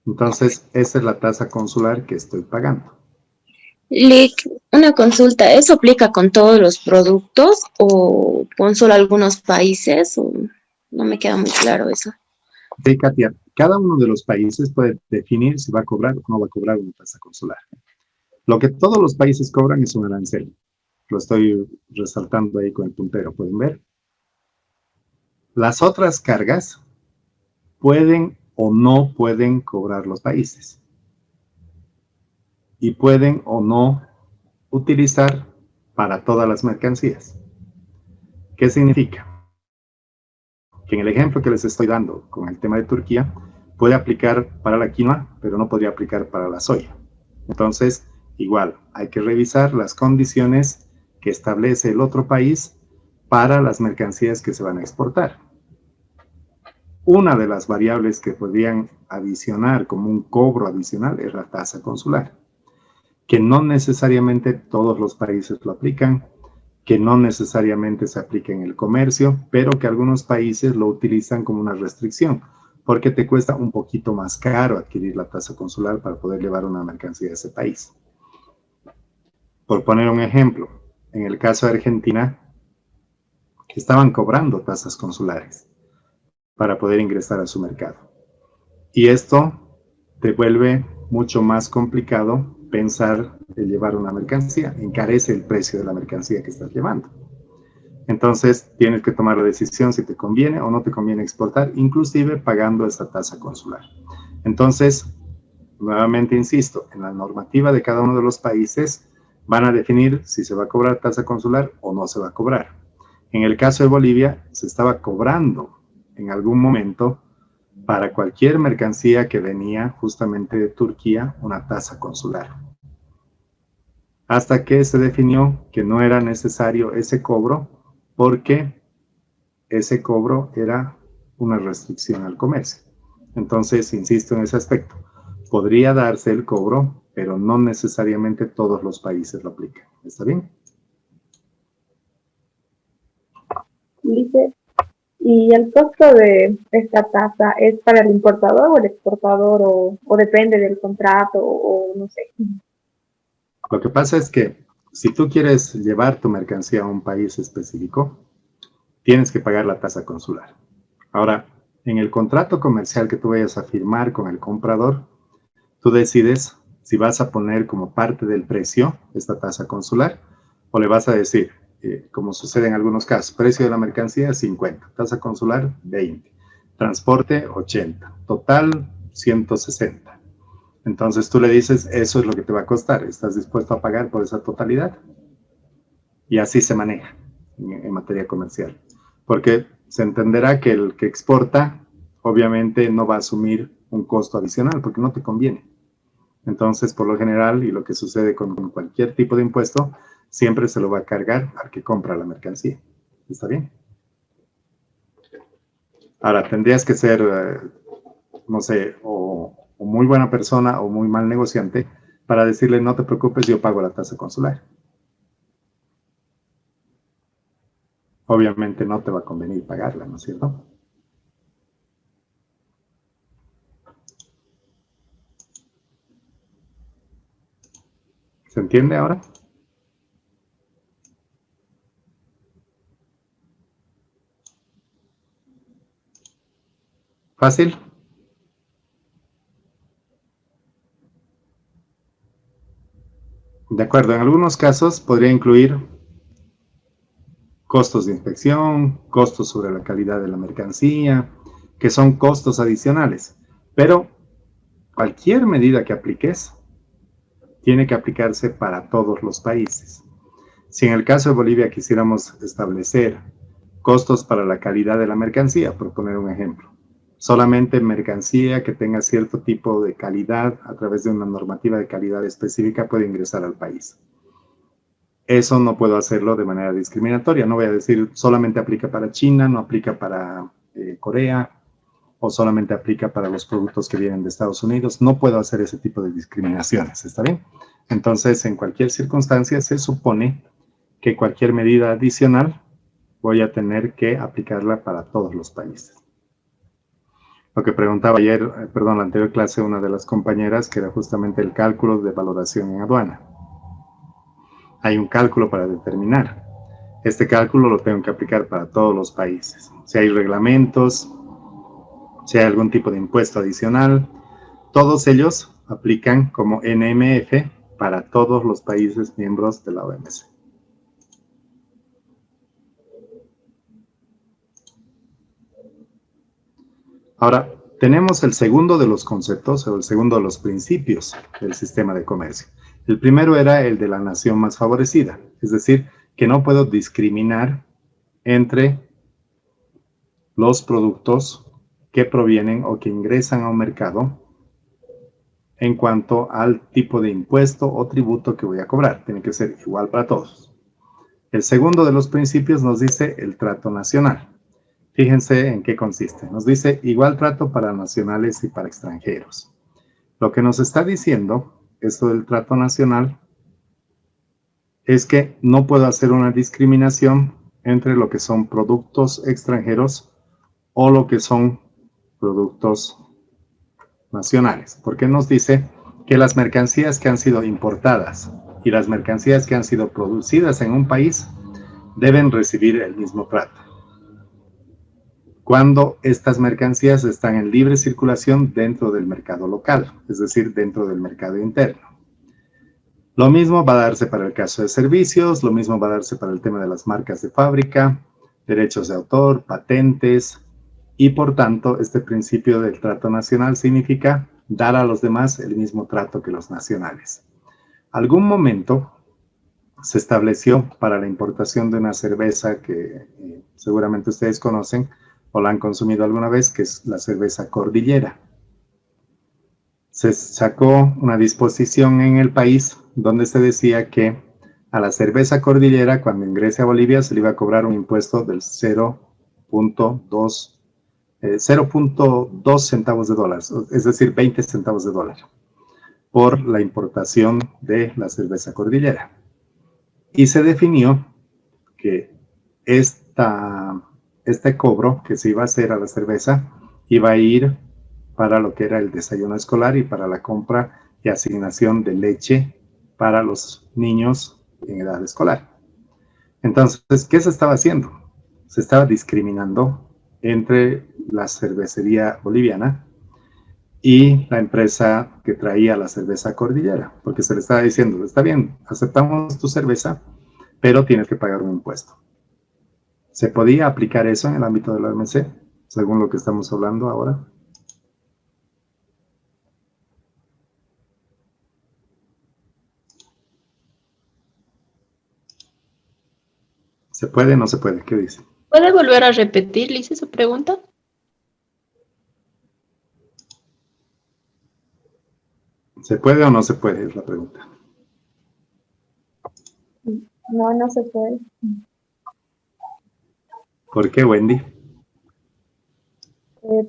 Entonces, esa es la tasa consular que estoy pagando. Lick, una consulta, ¿eso aplica con todos los productos o con solo algunos países? O no me queda muy claro eso. Sí, Katia, cada uno de los países puede definir si va a cobrar o no va a cobrar una tasa consular. Lo que todos los países cobran es un arancel. Lo estoy resaltando ahí con el puntero, ¿pueden ver? Las otras cargas pueden o no pueden cobrar los países. Y pueden o no utilizar para todas las mercancías. ¿Qué significa? Que en el ejemplo que les estoy dando con el tema de Turquía, puede aplicar para la quinoa, pero no podría aplicar para la soya. Entonces, igual, hay que revisar las condiciones que establece el otro país para las mercancías que se van a exportar. Una de las variables que podrían adicionar como un cobro adicional es la tasa consular, que no necesariamente todos los países lo aplican, que no necesariamente se aplica en el comercio, pero que algunos países lo utilizan como una restricción, porque te cuesta un poquito más caro adquirir la tasa consular para poder llevar una mercancía a ese país. Por poner un ejemplo, en el caso de Argentina, estaban cobrando tasas consulares para poder ingresar a su mercado. Y esto te vuelve mucho más complicado pensar en llevar una mercancía, encarece el precio de la mercancía que estás llevando. Entonces, tienes que tomar la decisión si te conviene o no te conviene exportar, inclusive pagando esa tasa consular. Entonces, nuevamente insisto, en la normativa de cada uno de los países van a definir si se va a cobrar tasa consular o no se va a cobrar. En el caso de Bolivia, se estaba cobrando en algún momento para cualquier mercancía que venía justamente de Turquía una tasa consular. Hasta que se definió que no era necesario ese cobro porque ese cobro era una restricción al comercio. Entonces, insisto en ese aspecto. Podría darse el cobro, pero no necesariamente todos los países lo aplican. ¿Está bien? Dice, ¿y el costo de esta tasa es para el importador o el exportador o depende del contrato o no sé? Lo que pasa es que si tú quieres llevar tu mercancía a un país específico, tienes que pagar la tasa consular. Ahora, en el contrato comercial que tú vayas a firmar con el comprador, tú decides si vas a poner como parte del precio esta tasa consular o le vas a decir, como sucede en algunos casos, precio de la mercancía 50, tasa consular 20, transporte 80, total 160. Entonces tú le dices, eso es lo que te va a costar, ¿estás dispuesto a pagar por esa totalidad? Y así se maneja en materia comercial. Porque se entenderá que el que exporta, obviamente no va a asumir un costo adicional, porque no te conviene. Entonces, por lo general, y lo que sucede con cualquier tipo de impuesto, siempre se lo va a cargar al que compra la mercancía. ¿Está bien? Ahora, tendrías que ser, no sé, o muy buena persona o muy mal negociante para decirle, no te preocupes, yo pago la tasa consular. Obviamente no te va a convenir pagarla, ¿no es cierto? ¿Se entiende ahora? ¿Fácil? De acuerdo, en algunos casos podría incluir costos de inspección, costos sobre la calidad de la mercancía, que son costos adicionales. Pero cualquier medida que apliques tiene que aplicarse para todos los países. Si en el caso de Bolivia quisiéramos establecer costos para la calidad de la mercancía, por poner un ejemplo, solamente mercancía que tenga cierto tipo de calidad a través de una normativa de calidad específica puede ingresar al país. Eso no puedo hacerlo de manera discriminatoria. No voy a decir solamente aplica para China, no aplica para Corea, o solamente aplica para los productos que vienen de Estados Unidos. No puedo hacer ese tipo de discriminaciones, ¿está bien? Entonces, en cualquier circunstancia, se supone que cualquier medida adicional voy a tener que aplicarla para todos los países. Lo que preguntaba ayer, perdón, la anterior clase, una de las compañeras, que era justamente el cálculo de valoración en aduana. Hay un cálculo para determinar. Este cálculo lo tengo que aplicar para todos los países. Si hay reglamentos, si hay algún tipo de impuesto adicional, todos ellos aplican como NMF para todos los países miembros de la OMC. Ahora, tenemos el segundo de los conceptos, o el segundo de los principios del sistema de comercio. El primero era el de la nación más favorecida, es decir, que no puedo discriminar entre los productos que provienen o que ingresan a un mercado en cuanto al tipo de impuesto o tributo que voy a cobrar. Tiene que ser igual para todos. El segundo de los principios nos dice el trato nacional. Fíjense en qué consiste. Nos dice igual trato para nacionales y para extranjeros. Lo que nos está diciendo esto del trato nacional es que no puedo hacer una discriminación entre lo que son productos extranjeros o lo que son productos nacionales, porque nos dice que las mercancías que han sido importadas y las mercancías que han sido producidas en un país deben recibir el mismo trato. Cuando estas mercancías están en libre circulación dentro del mercado local, es decir, dentro del mercado interno. Lo mismo va a darse para el caso de servicios, lo mismo va a darse para el tema de las marcas de fábrica, derechos de autor, patentes, y por tanto este principio del trato nacional significa dar a los demás el mismo trato que los nacionales. Algún momento se estableció para la importación de una cerveza que seguramente ustedes conocen o la han consumido alguna vez, que es la cerveza Cordillera. Se sacó una disposición en el país donde se decía que a la cerveza Cordillera, cuando ingrese a Bolivia, se le iba a cobrar un impuesto del 0.2 centavos de dólar, es decir, 20 centavos de dólar, por la importación de la cerveza Cordillera. Y se definió que este cobro que se iba a hacer a la cerveza iba a ir para lo que era el desayuno escolar y para la compra y asignación de leche para los niños en edad escolar. Entonces, ¿qué se estaba haciendo? Se estaba discriminando entre la cervecería boliviana y la empresa que traía la cerveza Cordillera, porque se le estaba diciendo, está bien, aceptamos tu cerveza, pero tienes que pagar un impuesto. ¿Se podía aplicar eso en el ámbito de la OMC, según lo que estamos hablando ahora? ¿Se puede o no se puede? ¿Qué dice? ¿Puede volver a repetir, Lice, su pregunta? ¿Se puede o no se puede? Es la pregunta. No, no se puede. ¿Por qué, Wendy?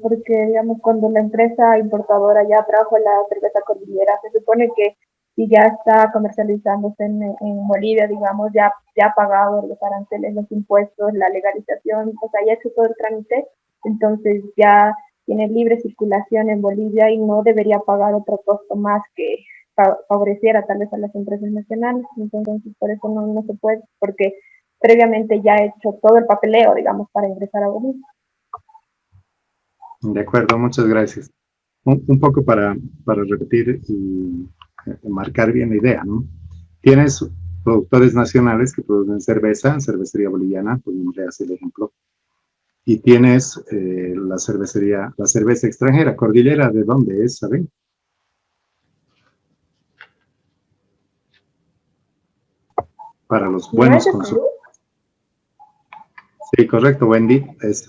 Porque, digamos, cuando la empresa importadora ya trajo la cerveza Cordillera, se supone que si ya está comercializándose en Bolivia, digamos, ya ha pagado los aranceles, los impuestos, la legalización, o sea, ya ha hecho todo el trámite, entonces ya tiene libre circulación en Bolivia y no debería pagar otro costo más que favoreciera tal vez a las empresas nacionales. Entonces, por eso no se puede, porque previamente ya ha hecho todo el papeleo, digamos, para ingresar a Bolivia. De acuerdo, muchas gracias. Un poco para repetir y marcar bien la idea, ¿no? Tienes productores nacionales que producen cerveza, cervecería boliviana, podemos hacer el ejemplo, y tienes la cerveza extranjera. Cordillera, ¿de dónde es, saben? para los ¿No buenos es de consumos. Perú? Sí, correcto, Wendy, es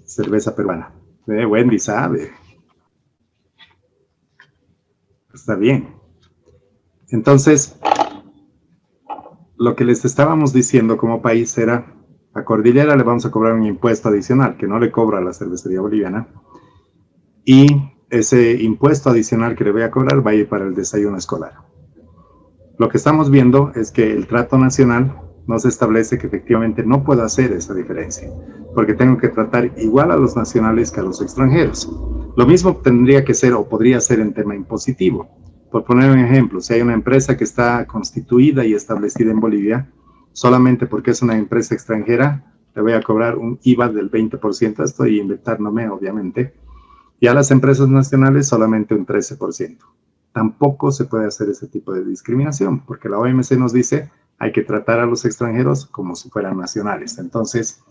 cerveza peruana. Wendy sabe, está bien. Entonces, lo que les estábamos diciendo como país era, a Cordillera le vamos a cobrar un impuesto adicional que no le cobra a la cervecería boliviana, y ese impuesto adicional que le voy a cobrar va a ir para el desayuno escolar. Lo que estamos viendo es que el trato nacional nos establece que efectivamente no puedo hacer esa diferencia, porque tengo que tratar igual a los nacionales que a los extranjeros. Lo mismo tendría que ser o podría ser en tema impositivo. Por poner un ejemplo, si hay una empresa que está constituida y establecida en Bolivia, solamente porque es una empresa extranjera, le voy a cobrar un IVA del 20%, estoy inventándome obviamente, y a las empresas nacionales solamente un 13%. Tampoco se puede hacer ese tipo de discriminación, porque la OMC nos dice hay que tratar a los extranjeros como si fueran nacionales. Entonces,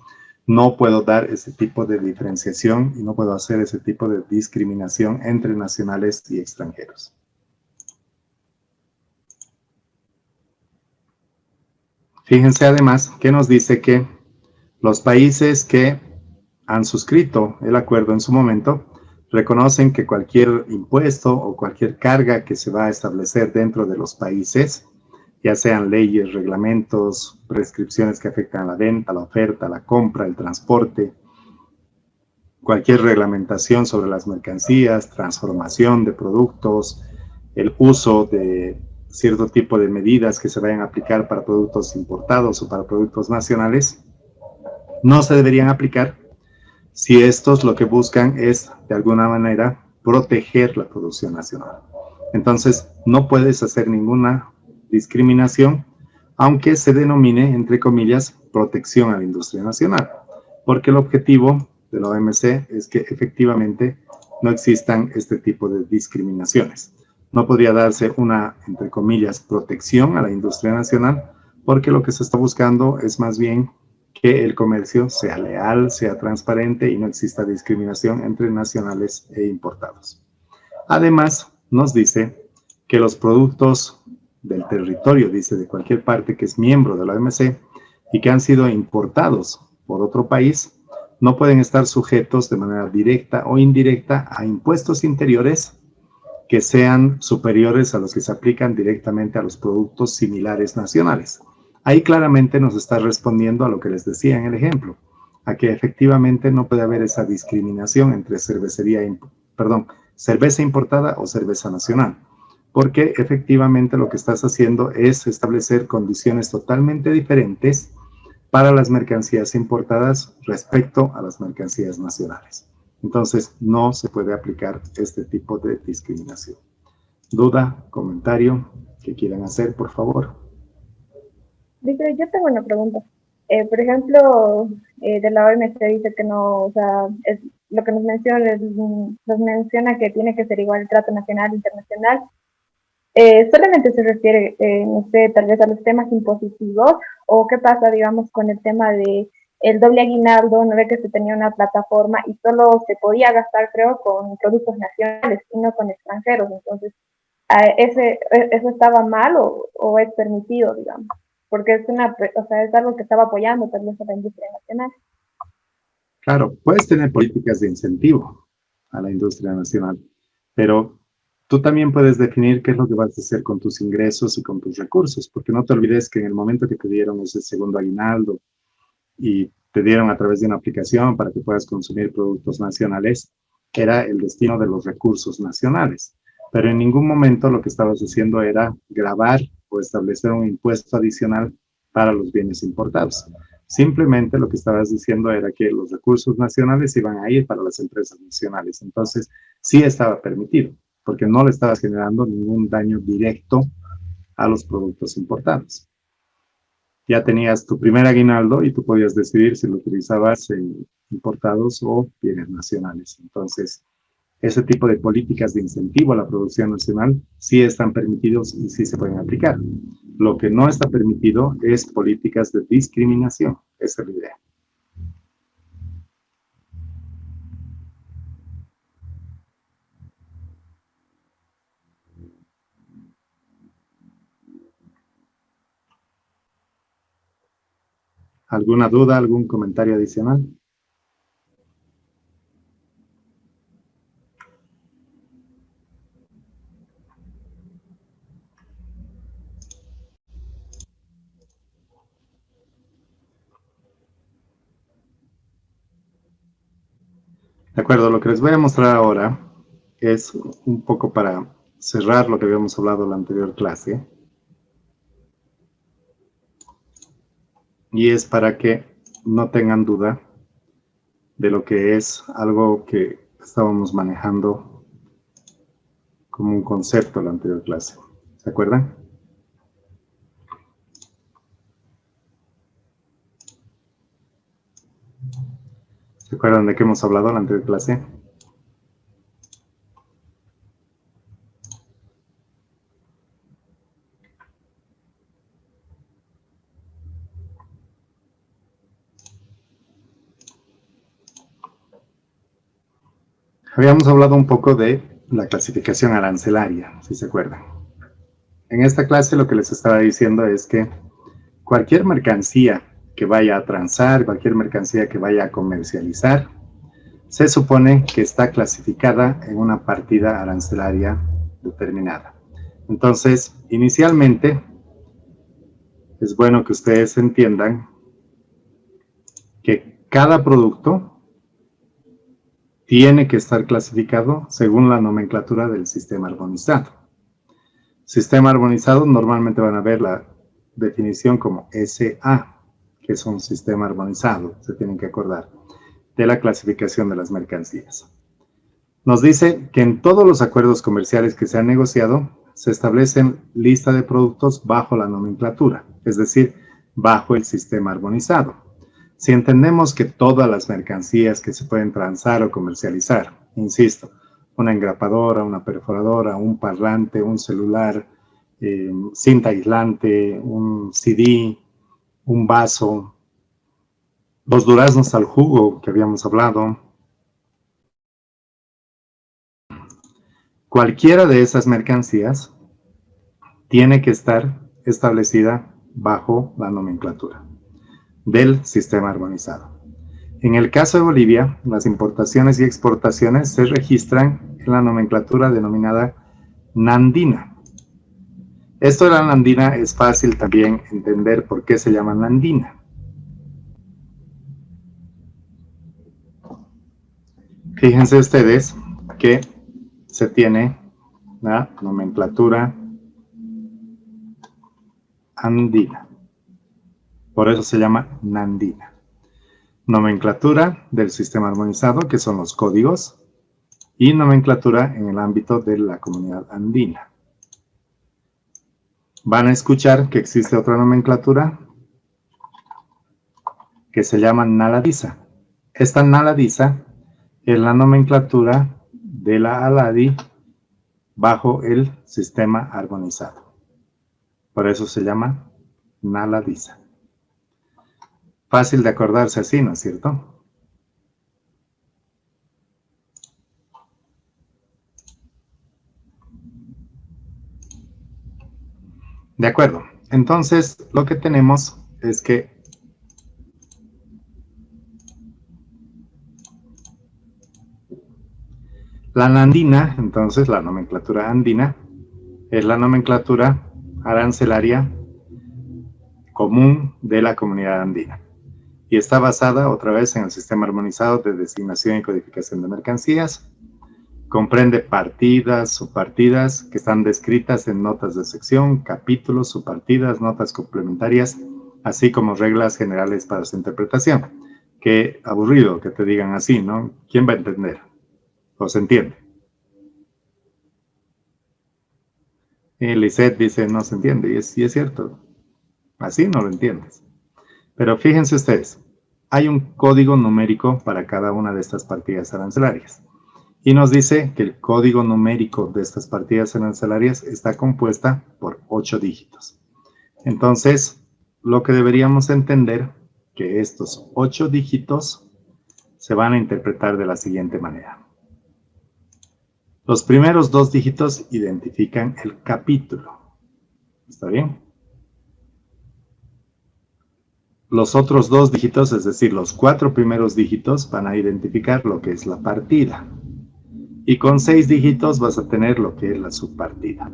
no puedo dar ese tipo de diferenciación y no puedo hacer ese tipo de discriminación entre nacionales y extranjeros. Fíjense además que nos dice que los países que han suscrito el acuerdo en su momento reconocen que cualquier impuesto o cualquier carga que se va a establecer dentro de los países, ya sean leyes, reglamentos, prescripciones que afectan a la venta, la oferta, la compra, el transporte, cualquier reglamentación sobre las mercancías, transformación de productos, el uso de cierto tipo de medidas que se vayan a aplicar para productos importados o para productos nacionales, no se deberían aplicar si estos lo que buscan es, de alguna manera, proteger la producción nacional. Entonces, no puedes hacer ninguna discriminación, aunque se denomine, entre comillas, protección a la industria nacional, porque el objetivo de la OMC es que efectivamente no existan este tipo de discriminaciones. No podría darse una, entre comillas, protección a la industria nacional, porque lo que se está buscando es más bien que el comercio sea leal, sea transparente y no exista discriminación entre nacionales e importados. Además, nos dice que los productos del territorio, dice, de cualquier parte que es miembro de la OMC y que han sido importados por otro país, no pueden estar sujetos de manera directa o indirecta a impuestos interiores que sean superiores a los que se aplican directamente a los productos similares nacionales. Ahí claramente nos está respondiendo a lo que les decía en el ejemplo, a que efectivamente no puede haber esa discriminación entre cerveza importada o cerveza nacional, porque efectivamente lo que estás haciendo es establecer condiciones totalmente diferentes para las mercancías importadas respecto a las mercancías nacionales. Entonces, no se puede aplicar este tipo de discriminación. ¿Duda, comentario que quieran hacer, por favor? Dice, yo tengo una pregunta. Por ejemplo, de la OMC dice que no, o sea, es, lo que nos menciona que tiene que ser igual el trato nacional e internacional. Solamente se refiere, no sé, tal vez a los temas impositivos, o qué pasa, digamos, con el tema de el doble aguinaldo, no ve que se tenía una plataforma y solo se podía gastar, creo, con productos nacionales y no con extranjeros. Entonces, ¿eso estaba mal o es permitido, digamos? Porque es o sea, es algo que estaba apoyando tal vez a la industria nacional. Claro, puedes tener políticas de incentivo a la industria nacional, pero tú también puedes definir qué es lo que vas a hacer con tus ingresos y con tus recursos, porque no te olvides que en el momento que te dieron ese segundo aguinaldo y te dieron a través de una aplicación para que puedas consumir productos nacionales, era el destino de los recursos nacionales. Pero en ningún momento lo que estabas haciendo era gravar o establecer un impuesto adicional para los bienes importados. Simplemente lo que estabas diciendo era que los recursos nacionales iban a ir para las empresas nacionales. Entonces, sí estaba permitido, porque no le estabas generando ningún daño directo a los productos importados. Ya tenías tu primer aguinaldo y tú podías decidir si lo utilizabas en importados o bienes nacionales. Entonces, ese tipo de políticas de incentivo a la producción nacional sí están permitidos y sí se pueden aplicar. Lo que no está permitido es políticas de discriminación. Esa es la idea. ¿Alguna duda, algún comentario adicional? De acuerdo, lo que les voy a mostrar ahora es un poco para cerrar lo que habíamos hablado en la anterior clase. Y es para que no tengan duda de lo que es algo que estábamos manejando como un concepto en la anterior clase. ¿Se acuerdan? ¿Se acuerdan de qué hemos hablado en la anterior clase? Habíamos hablado un poco de la clasificación arancelaria, si se acuerdan. En esta clase lo que les estaba diciendo es que cualquier mercancía que vaya a transar, cualquier mercancía que vaya a comercializar, se supone que está clasificada en una partida arancelaria determinada. Entonces, inicialmente, es bueno que ustedes entiendan que cada producto tiene que estar clasificado según la nomenclatura del sistema armonizado. Sistema armonizado, normalmente van a ver la definición como SA, que es un sistema armonizado, se tienen que acordar, de la clasificación de las mercancías. Nos dice que en todos los acuerdos comerciales que se han negociado, se establecen lista de productos bajo la nomenclatura, es decir, bajo el sistema armonizado. Si entendemos que todas las mercancías que se pueden transar o comercializar, insisto, una engrapadora, una perforadora, un parlante, un celular, cinta aislante, un CD, un vaso, los duraznos al jugo que habíamos hablado, cualquiera de esas mercancías tiene que estar establecida bajo la nomenclatura del sistema armonizado. En el caso de Bolivia, las importaciones y exportaciones se registran en la nomenclatura denominada nandina. Esto de la nandina es fácil también entender por qué se llama nandina. Fíjense ustedes que se tiene la nomenclatura andina. Por eso se llama nandina. Nomenclatura del sistema armonizado, que son los códigos, y nomenclatura en el ámbito de la comunidad andina. Van a escuchar que existe otra nomenclatura que se llama naladiza. Esta naladiza es la nomenclatura de la ALADI bajo el sistema armonizado. Por eso se llama naladiza. Fácil de acordarse así, ¿no es cierto? De acuerdo. Entonces, lo que tenemos es que la nandina, entonces la nomenclatura andina, es la nomenclatura arancelaria común de la comunidad andina. Y está basada otra vez en el sistema armonizado de designación y codificación de mercancías. Comprende partidas, subpartidas, que están descritas en notas de sección, capítulos, subpartidas, notas complementarias, así como reglas generales para su interpretación. Qué aburrido que te digan así, ¿no? ¿Quién va a entender? ¿O se entiende? Y Lisette dice, no se entiende, y es cierto. Así no lo entiendes. Pero fíjense ustedes, hay un código numérico para cada una de estas partidas arancelarias. Y nos dice que el código numérico de estas partidas arancelarias está compuesta por 8 dígitos. Entonces, lo que deberíamos entender que estos 8 dígitos se van a interpretar de la siguiente manera. Los primeros 2 dígitos identifican el capítulo. ¿Está bien? los otros 2 dígitos, es decir, los 4 primeros dígitos, van a identificar lo que es la partida. Y con 6 dígitos vas a tener lo que es la subpartida.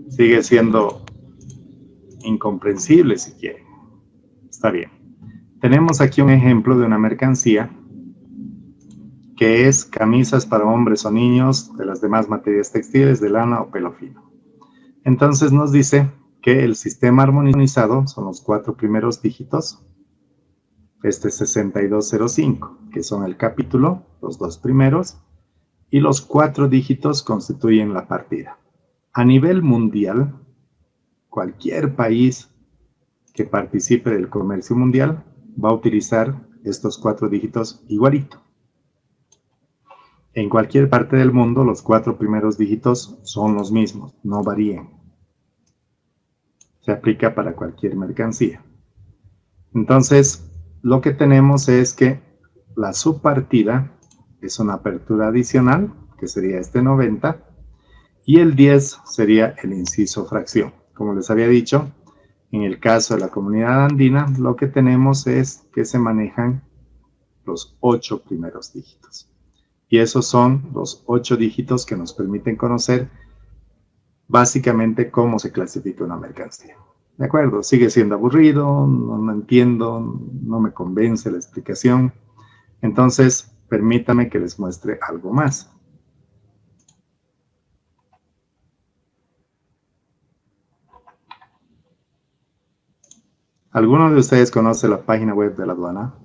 Sigue siendo incomprensible si quieren. Está bien. Tenemos aquí un ejemplo de una mercancía que es camisas para hombres o niños de las demás materias textiles, de lana o pelo fino. Entonces nos dice que el sistema armonizado son los 4 primeros dígitos, este 6205, que son el capítulo, los 2 primeros, y los 4 dígitos constituyen la partida. A nivel mundial, cualquier país que participe del comercio mundial va a utilizar estos 4 dígitos igualito. En cualquier parte del mundo, los 4 primeros dígitos son los mismos, no varían. Se aplica para cualquier mercancía. Entonces, lo que tenemos es que la subpartida es una apertura adicional, que sería este 90, y el 10 sería el inciso fracción. Como les había dicho, en el caso de la comunidad andina, lo que tenemos es que se manejan los 8 primeros dígitos. Y esos son los 8 dígitos que nos permiten conocer básicamente cómo se clasifica una mercancía. ¿De acuerdo? Sigue siendo aburrido, no entiendo, no me convence la explicación. Entonces, permítame que les muestre algo más. ¿Alguno de ustedes conoce la página web de la aduana?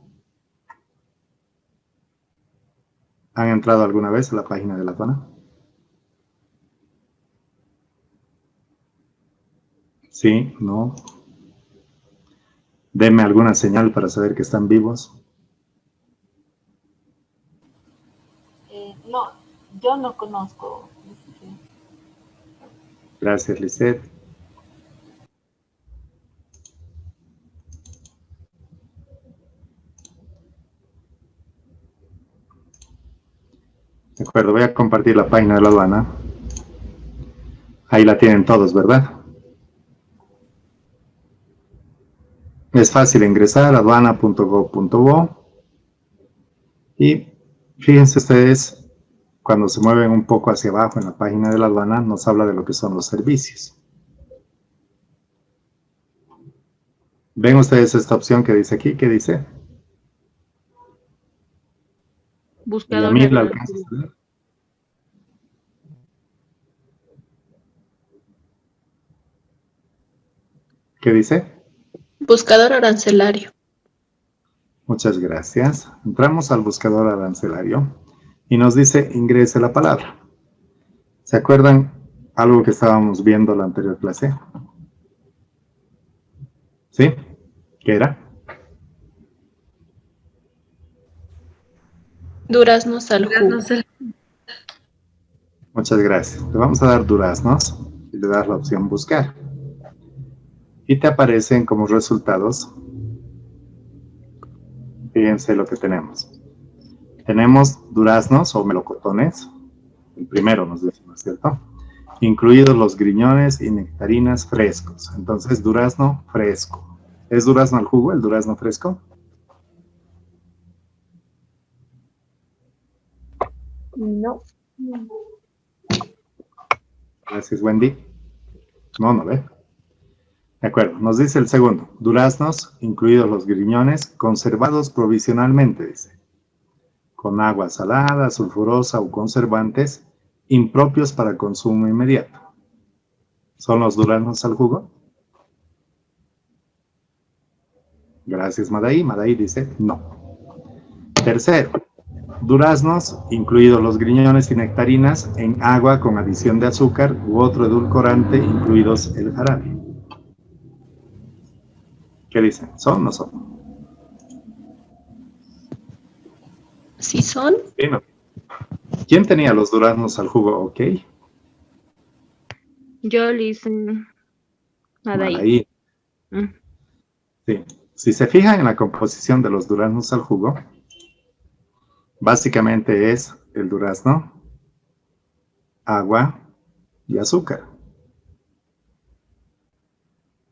¿Han entrado alguna vez a la página de la aduana? ¿Sí? ¿No? Denme alguna señal para saber que están vivos. No, yo no conozco. Gracias, Lisette. De acuerdo, voy a compartir la página de la aduana. Ahí la tienen todos, ¿verdad? Es fácil ingresar a aduana.gov.bo y fíjense ustedes, cuando se mueven un poco hacia abajo en la página de la aduana, nos habla de lo que son los servicios. ¿Ven ustedes esta opción que dice aquí? ¿Qué dice? Buscador. ¿Y a mí la alcanzas a ver? ¿Qué dice? Buscador arancelario. Muchas gracias. Entramos al buscador arancelario y nos dice ingrese la palabra. ¿Se acuerdan algo que estábamos viendo en la anterior clase? ¿Sí? ¿Qué era? Duraznos al jugo. Muchas gracias. Le vamos a dar duraznos y le das la opción buscar. Y te aparecen como resultados. Fíjense lo que tenemos. Tenemos duraznos o melocotones. El primero nos dice, ¿no es cierto? Incluidos los griñones y nectarinas frescos. Entonces, durazno fresco. ¿Es durazno al jugo, el durazno fresco? No. Gracias, Wendy. No ve. De acuerdo, nos dice el segundo. Duraznos, incluidos los griñones, conservados provisionalmente, dice. Con agua salada, sulfurosa o conservantes, impropios para consumo inmediato. ¿Son los duraznos al jugo? Gracias, Madaí. Madaí dice no. Tercero, duraznos, incluidos los griñones y nectarinas, en agua con adición de azúcar u otro edulcorante, incluidos el jarabe. ¿Qué dicen? ¿Son o no son? ¿Sí son? Sí, no. ¿Quién tenía los duraznos al jugo? Ok. Yo le hice nada ahí. Ahí. Sí. Si se fijan en la composición de los duraznos al jugo, básicamente es el durazno, agua y azúcar.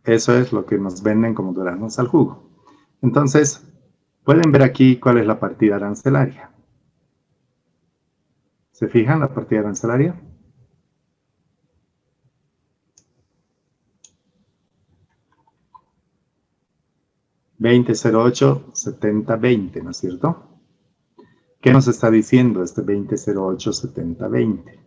Eso es lo que nos venden como duraznos al jugo. Entonces, pueden ver aquí cuál es la partida arancelaria. ¿Se fijan la partida arancelaria? $20.08.70.20, ¿no es cierto? ¿Qué nos está diciendo este 20.08.70.20?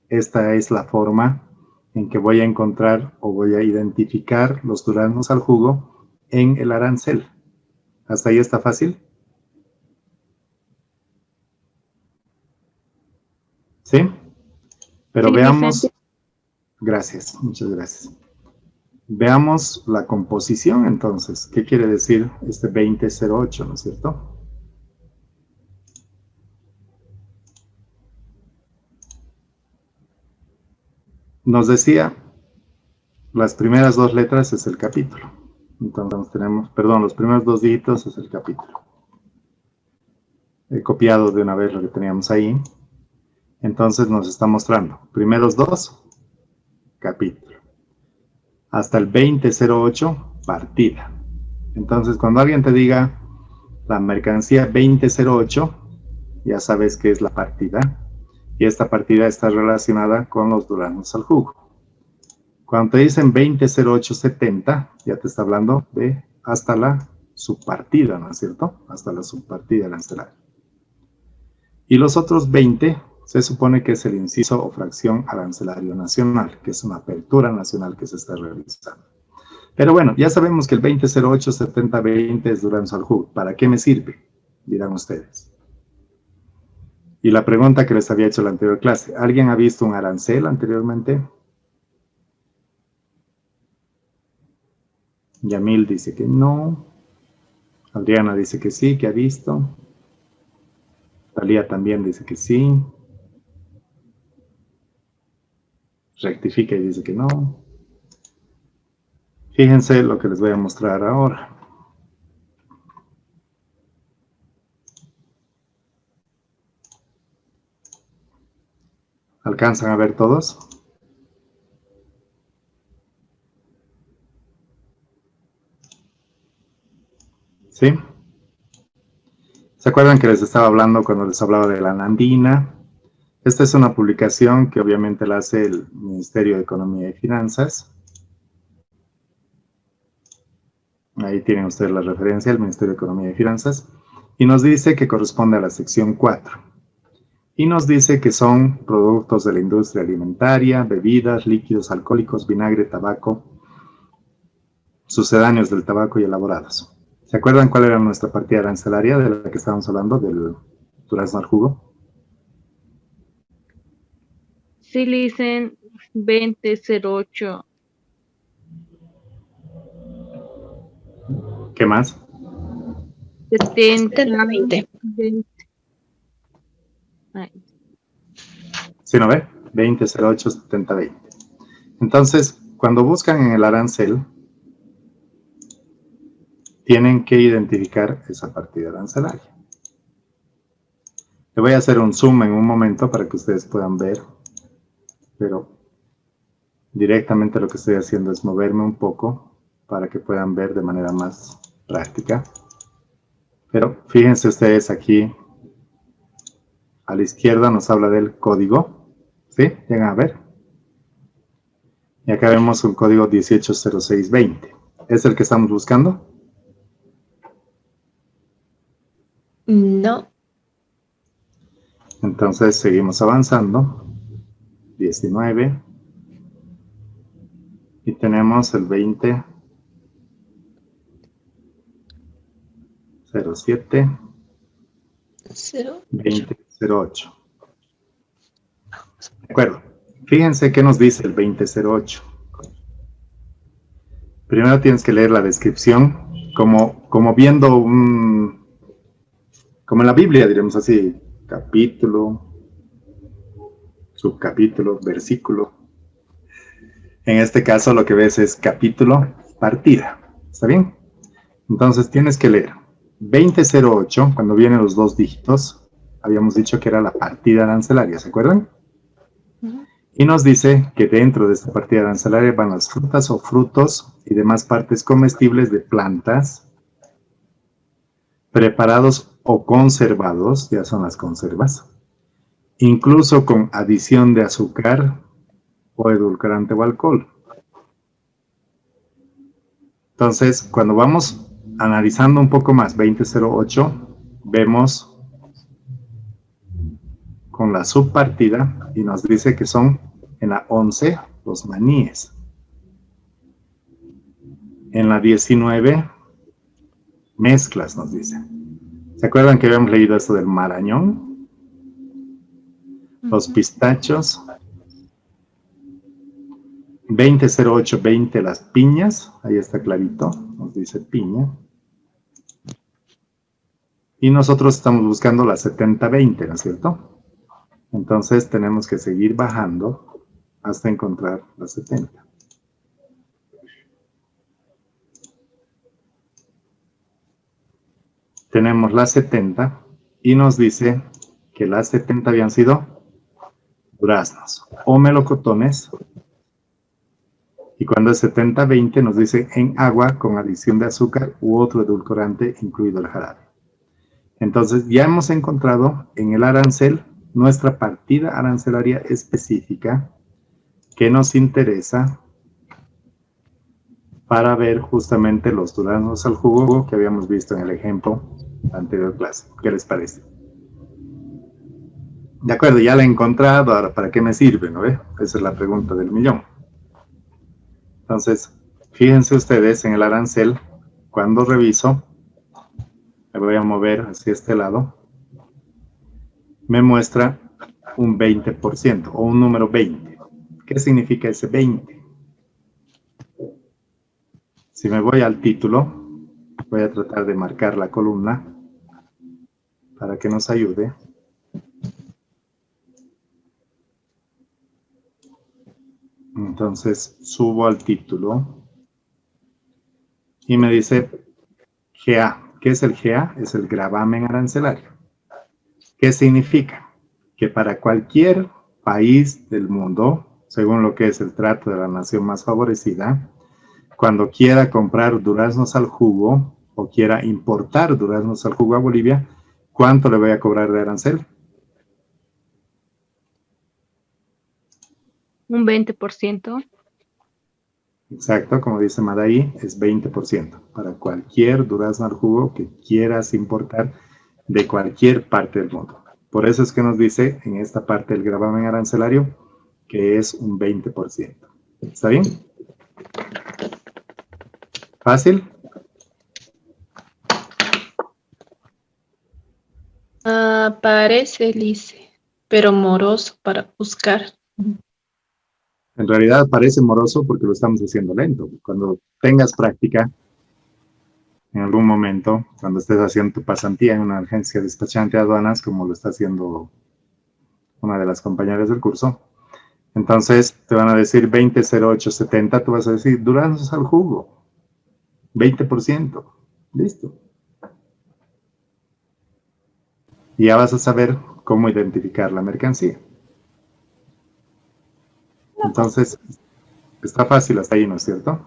Esta es la forma en que voy a encontrar o voy a identificar los duraznos al jugo en el arancel. ¿Hasta ahí está fácil? ¿Sí? Pero Sí, veamos. Vicente. Gracias, muchas gracias. Veamos la composición entonces. ¿Qué quiere decir este 20.08, no es cierto? Nos decía, las primeras dos letras es el capítulo. Entonces tenemos, perdón, los primeros dos dígitos es el capítulo. He copiado de una vez lo que teníamos ahí. Entonces nos está mostrando, primeros dos, capítulo. Hasta el 20.08, partida. Entonces cuando alguien te diga la mercancía 20.08, ya sabes que es la partida. Y esta partida está relacionada con los duraznos al jugo. Cuando te dicen 20.08.70, ya te está hablando de hasta la subpartida, ¿no es cierto? Hasta la subpartida arancelaria. Y los otros 20 se supone que es el inciso o fracción arancelario nacional, que es una apertura nacional que se está realizando. Pero bueno, ya sabemos que el 20.08.70.20 es duraznos al jugo. ¿Para qué me sirve? Dirán ustedes. Y la pregunta que les había hecho en la anterior clase, ¿alguien ha visto un arancel anteriormente? Yamil dice que no. Adriana dice que sí, que ha visto. Talía también dice que sí. Rectifica y dice que no. Fíjense lo que les voy a mostrar ahora. ¿Alcanzan a ver todos? ¿Sí? ¿Se acuerdan que les estaba hablando cuando les hablaba de la Nandina? Esta es una publicación que obviamente la hace el Ministerio de Economía y Finanzas. Ahí tienen ustedes la referencia, el Ministerio de Economía y Finanzas. Y nos dice que corresponde a la sección 4. Y nos dice que son productos de la industria alimentaria, bebidas, líquidos alcohólicos, vinagre, tabaco, sucedáneos del tabaco y elaborados. ¿Se acuerdan cuál era nuestra partida arancelaria de la que estábamos hablando, del durazno al jugo? Sí, le dicen 20.08. ¿Qué más? 70.20. ¿Sí no ve? 20.08.70.20. Entonces, cuando buscan en el arancel, tienen que identificar esa partida arancelaria. Le voy a hacer un zoom en un momento para que ustedes puedan ver, pero directamente lo que estoy haciendo es moverme un poco para que puedan ver de manera más práctica. Pero fíjense ustedes aquí, a la izquierda nos habla del código, ¿sí? Llegan a ver. Y acá vemos un código 180620. ¿Es el que estamos buscando? No. Entonces seguimos avanzando. 19. Y tenemos el 20.07. 20.08. De acuerdo. Fíjense qué nos dice el 20.08. Primero tienes que leer la descripción como viendo como en la Biblia, diríamos así, capítulo, subcapítulo, versículo. En este caso lo que ves es capítulo, partida. ¿Está bien? Entonces tienes que leer 20.08, cuando vienen los dos dígitos, habíamos dicho que era la partida arancelaria, ¿se acuerdan? Y Y nos dice que dentro de esta partida arancelaria van las frutas o frutos y demás partes comestibles de plantas, preparados o conservados, ya son las conservas, incluso con adición de azúcar o edulcorante o alcohol. Entonces, cuando vamos analizando un poco más 2008, vemos con la subpartida y nos dice que son en la 11 los maníes. En la 19 mezclas nos dice. ¿Se acuerdan que habíamos leído esto del marañón? Los pistachos. 2008-20 las piñas. Ahí está clarito. Nos dice piña. Y nosotros estamos buscando la 70-20, ¿no es cierto? Entonces tenemos que seguir bajando hasta encontrar la 70. Tenemos la 70 y nos dice que las 70 habían sido duraznos o melocotones. Y cuando es 70-20 nos dice en agua con adición de azúcar u otro edulcorante, incluido el jarabe. Entonces ya hemos encontrado en el arancel nuestra partida arancelaria específica que nos interesa para ver justamente los duraznos al jugo que habíamos visto en el ejemplo de la anterior clase. ¿Qué les parece? De acuerdo, ya la he encontrado, ahora ¿para qué me sirve? ¿No ve? Esa es la pregunta del millón. Entonces, fíjense ustedes en el arancel, cuando reviso, me voy a mover hacia este lado, me muestra un 20% o un número 20. ¿Qué significa ese 20? Si me voy al título, voy a tratar de marcar la columna para que nos ayude. Entonces subo al título y me dice GA. ¿Qué es el GA? Es el gravamen arancelario. ¿Qué significa? Que para cualquier país del mundo, según lo que es el trato de la nación más favorecida, cuando quiera comprar duraznos al jugo o quiera importar duraznos al jugo a Bolivia, ¿cuánto le voy a cobrar de arancel? Un 20%. Exacto, como dice Madaí, es 20% para cualquier durazno al jugo que quieras importar de cualquier parte del mundo. Por eso es que nos dice en esta parte del gravamen arancelario que es un 20%. ¿Está bien? ¿Fácil? Parece, Lice, pero moroso para buscar. En realidad parece moroso porque lo estamos haciendo lento. Cuando tengas práctica, en algún momento, cuando estés haciendo tu pasantía en una agencia despachante de aduanas, como lo está haciendo una de las compañeras del curso, entonces te van a decir 20,0870, tú vas a decir duraznos al jugo, 20%, listo. Y ya vas a saber cómo identificar la mercancía. Entonces, está fácil hasta ahí, ¿no es cierto?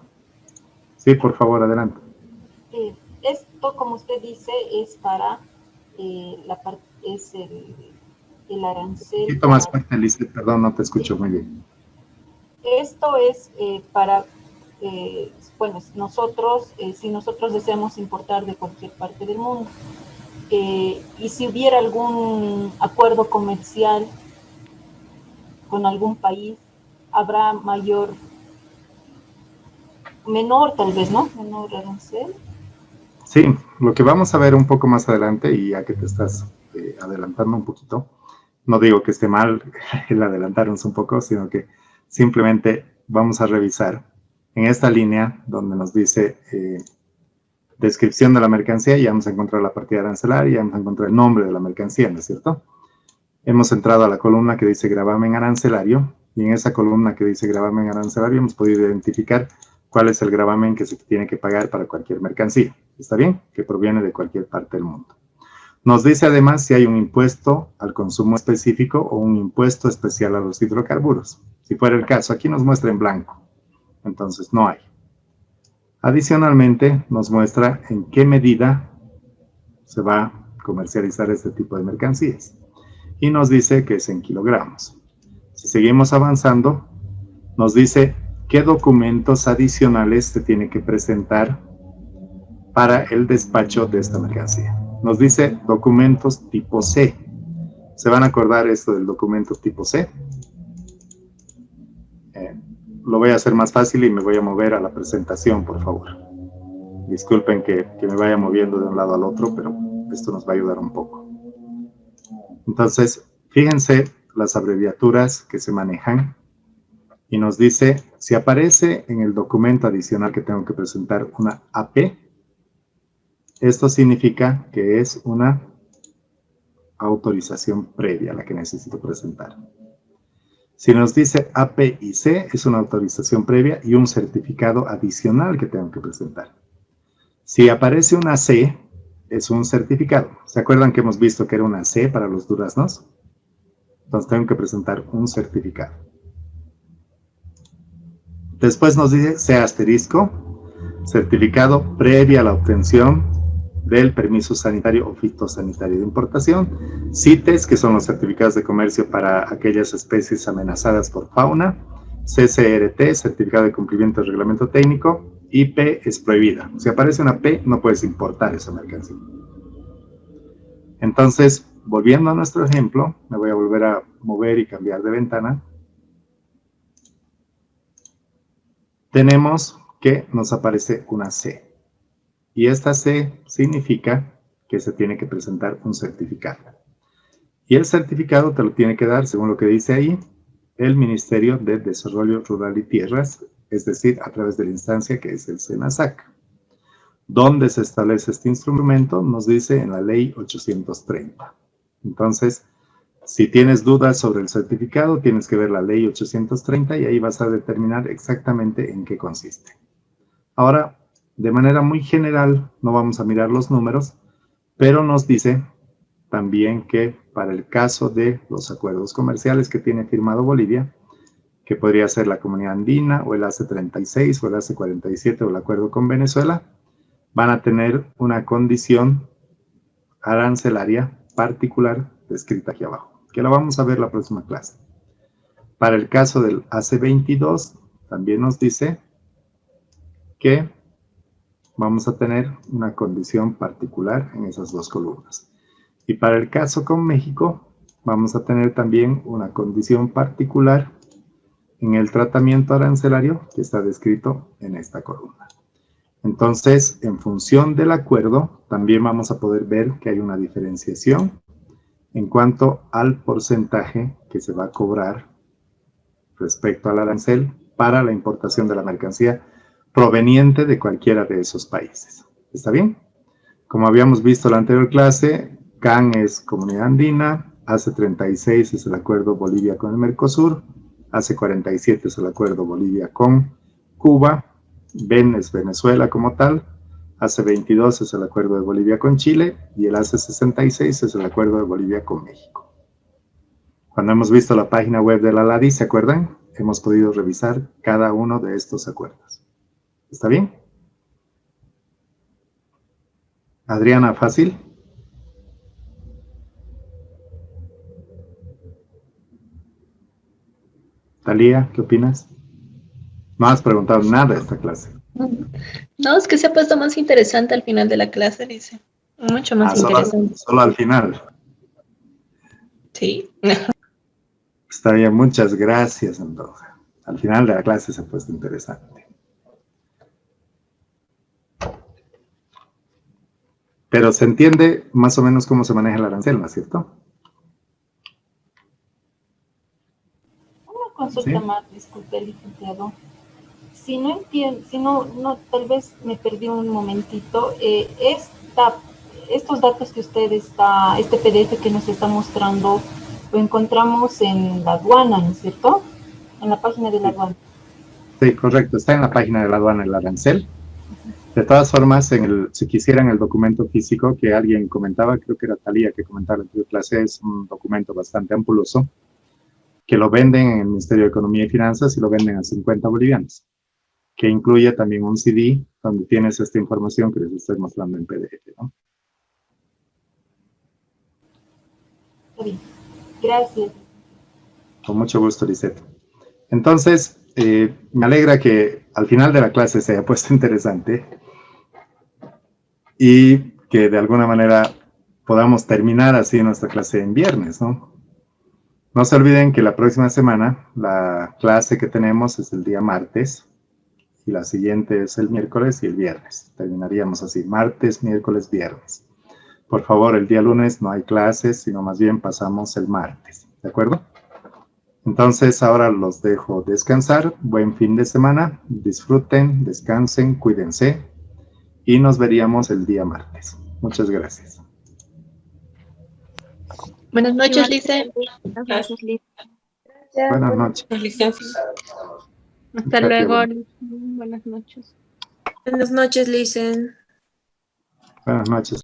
Sí, por favor, adelante. Esto, como usted dice, es para es el arancel. Un poquito más fuerte, Lice, perdón, no te escucho muy bien. Esto es para, bueno, nosotros, si nosotros deseamos importar de cualquier parte del mundo, y si hubiera algún acuerdo comercial con algún país, habrá menor tal vez, ¿no? Menor arancel. Sí, lo que vamos a ver un poco más adelante, y ya que te estás adelantando un poquito, no digo que esté mal el adelantarnos un poco, sino que simplemente vamos a revisar en esta línea donde nos dice descripción de la mercancía, ya vamos a encontrar la partida arancelaria, ya vamos a encontrar el nombre de la mercancía, ¿no es cierto? Hemos entrado a la columna que dice gravamen arancelario, y en esa columna que dice gravamen arancelario hemos podido identificar cuál es el gravamen que se tiene que pagar para cualquier mercancía. ¿Está bien? Que proviene de cualquier parte del mundo. Nos dice además si hay un impuesto al consumo específico o un impuesto especial a los hidrocarburos. Si fuera el caso, aquí nos muestra en blanco. Entonces no hay. Adicionalmente, nos muestra en qué medida se va a comercializar este tipo de mercancías. Y nos dice que es en kilogramos. Si seguimos avanzando, nos dice qué documentos adicionales se tiene que presentar para el despacho de esta mercancía. Nos dice documentos tipo C. ¿Se van a acordar esto del documento tipo C? Lo voy a hacer más fácil y me voy a mover a la presentación, por favor. Disculpen que me vaya moviendo de un lado al otro, pero esto nos va a ayudar un poco. Entonces, fíjense las abreviaturas que se manejan y nos dice, si aparece en el documento adicional que tengo que presentar una AP, esto significa que es una autorización previa la que necesito presentar. Si nos dice AP y C, es una autorización previa y un certificado adicional que tengo que presentar. Si aparece una C, es un certificado. ¿Se acuerdan que hemos visto que era una C para los duraznos? Entonces tengo que presentar un certificado. Después nos dice C asterisco, certificado previa a la obtención del permiso sanitario o fitosanitario de importación, CITES, que son los certificados de comercio para aquellas especies amenazadas por fauna, CCRT, certificado de cumplimiento del reglamento técnico, y P es prohibida. Si aparece una P, no puedes importar esa mercancía. Entonces, volviendo a nuestro ejemplo, me voy a volver a mover y cambiar de ventana. Tenemos que nos aparece una C. Y esta C significa que se tiene que presentar un certificado. Y el certificado te lo tiene que dar, según lo que dice ahí, el Ministerio de Desarrollo Rural y Tierras, es decir, a través de la instancia que es el SENASAC. ¿Dónde se establece este instrumento? Nos dice en la Ley 830. Entonces, si tienes dudas sobre el certificado, tienes que ver la Ley 830 y ahí vas a determinar exactamente en qué consiste. Ahora, de manera muy general, no vamos a mirar los números, pero nos dice también que para el caso de los acuerdos comerciales que tiene firmado Bolivia, que podría ser la Comunidad Andina o el AC36 o el AC47 o el acuerdo con Venezuela, van a tener una condición arancelaria particular descrita aquí abajo, que la vamos a ver la próxima clase. Para el caso del AC22, también nos dice que vamos a tener una condición particular en esas dos columnas. Y para el caso con México, vamos a tener también una condición particular en el tratamiento arancelario que está descrito en esta columna. Entonces, en función del acuerdo, también vamos a poder ver que hay una diferenciación en cuanto al porcentaje que se va a cobrar respecto al arancel para la importación de la mercancía proveniente de cualquiera de esos países. ¿Está bien? Como habíamos visto en la anterior clase, CAN es Comunidad Andina, AC36 es el acuerdo Bolivia con el Mercosur, AC47 es el acuerdo Bolivia con Cuba, BEN es Venezuela como tal, AC22 es el acuerdo de Bolivia con Chile y el AC66 es el acuerdo de Bolivia con México. Cuando hemos visto la página web de la LADI, ¿se acuerdan? Hemos podido revisar cada uno de estos acuerdos. ¿Está bien? Adriana, ¿fácil? Talía, ¿qué opinas? No has preguntado nada de esta clase. No, es que se ha puesto más interesante al final de la clase, dice. Mucho más interesante. Solo al final. Sí. Está bien, muchas gracias, entonces. Al final de la clase se ha puesto interesante. Pero se entiende más o menos cómo se maneja el arancel, ¿no es cierto? Una consulta más, disculpe, licenciado. Si no entiendo, si no, tal vez me perdí un momentito. Estos datos que usted está, este PDF que nos está mostrando, lo encontramos en la aduana, ¿no es cierto? En la página de la aduana. Sí, correcto. Está en la página de la aduana el arancel. De todas formas, si quisieran el documento físico que alguien comentaba, creo que era Talía que comentaba en tu clase, es un documento bastante ampuloso, que lo venden en el Ministerio de Economía y Finanzas y lo venden a 50 bolivianos, que incluye también un CD donde tienes esta información que les estoy mostrando en PDF, ¿no? Gracias. Con mucho gusto, Lisette. Entonces, me alegra que al final de la clase se haya puesto interesante y que de alguna manera podamos terminar así nuestra clase en viernes, ¿no? No se olviden que la próxima semana la clase que tenemos es el día martes y la siguiente es el miércoles y el viernes. Terminaríamos así, martes, miércoles, viernes. Por favor, el día lunes no hay clases, sino más bien pasamos el martes, ¿de acuerdo? Entonces, ahora los dejo descansar. Buen fin de semana. Disfruten, descansen, cuídense. Y nos veríamos el día martes. Muchas gracias. Buenas noches, Lice. Gracias, Liz. Buenas noches. Hasta luego, Liz. Buenas noches. Buenas noches, Lisen. Buenas noches.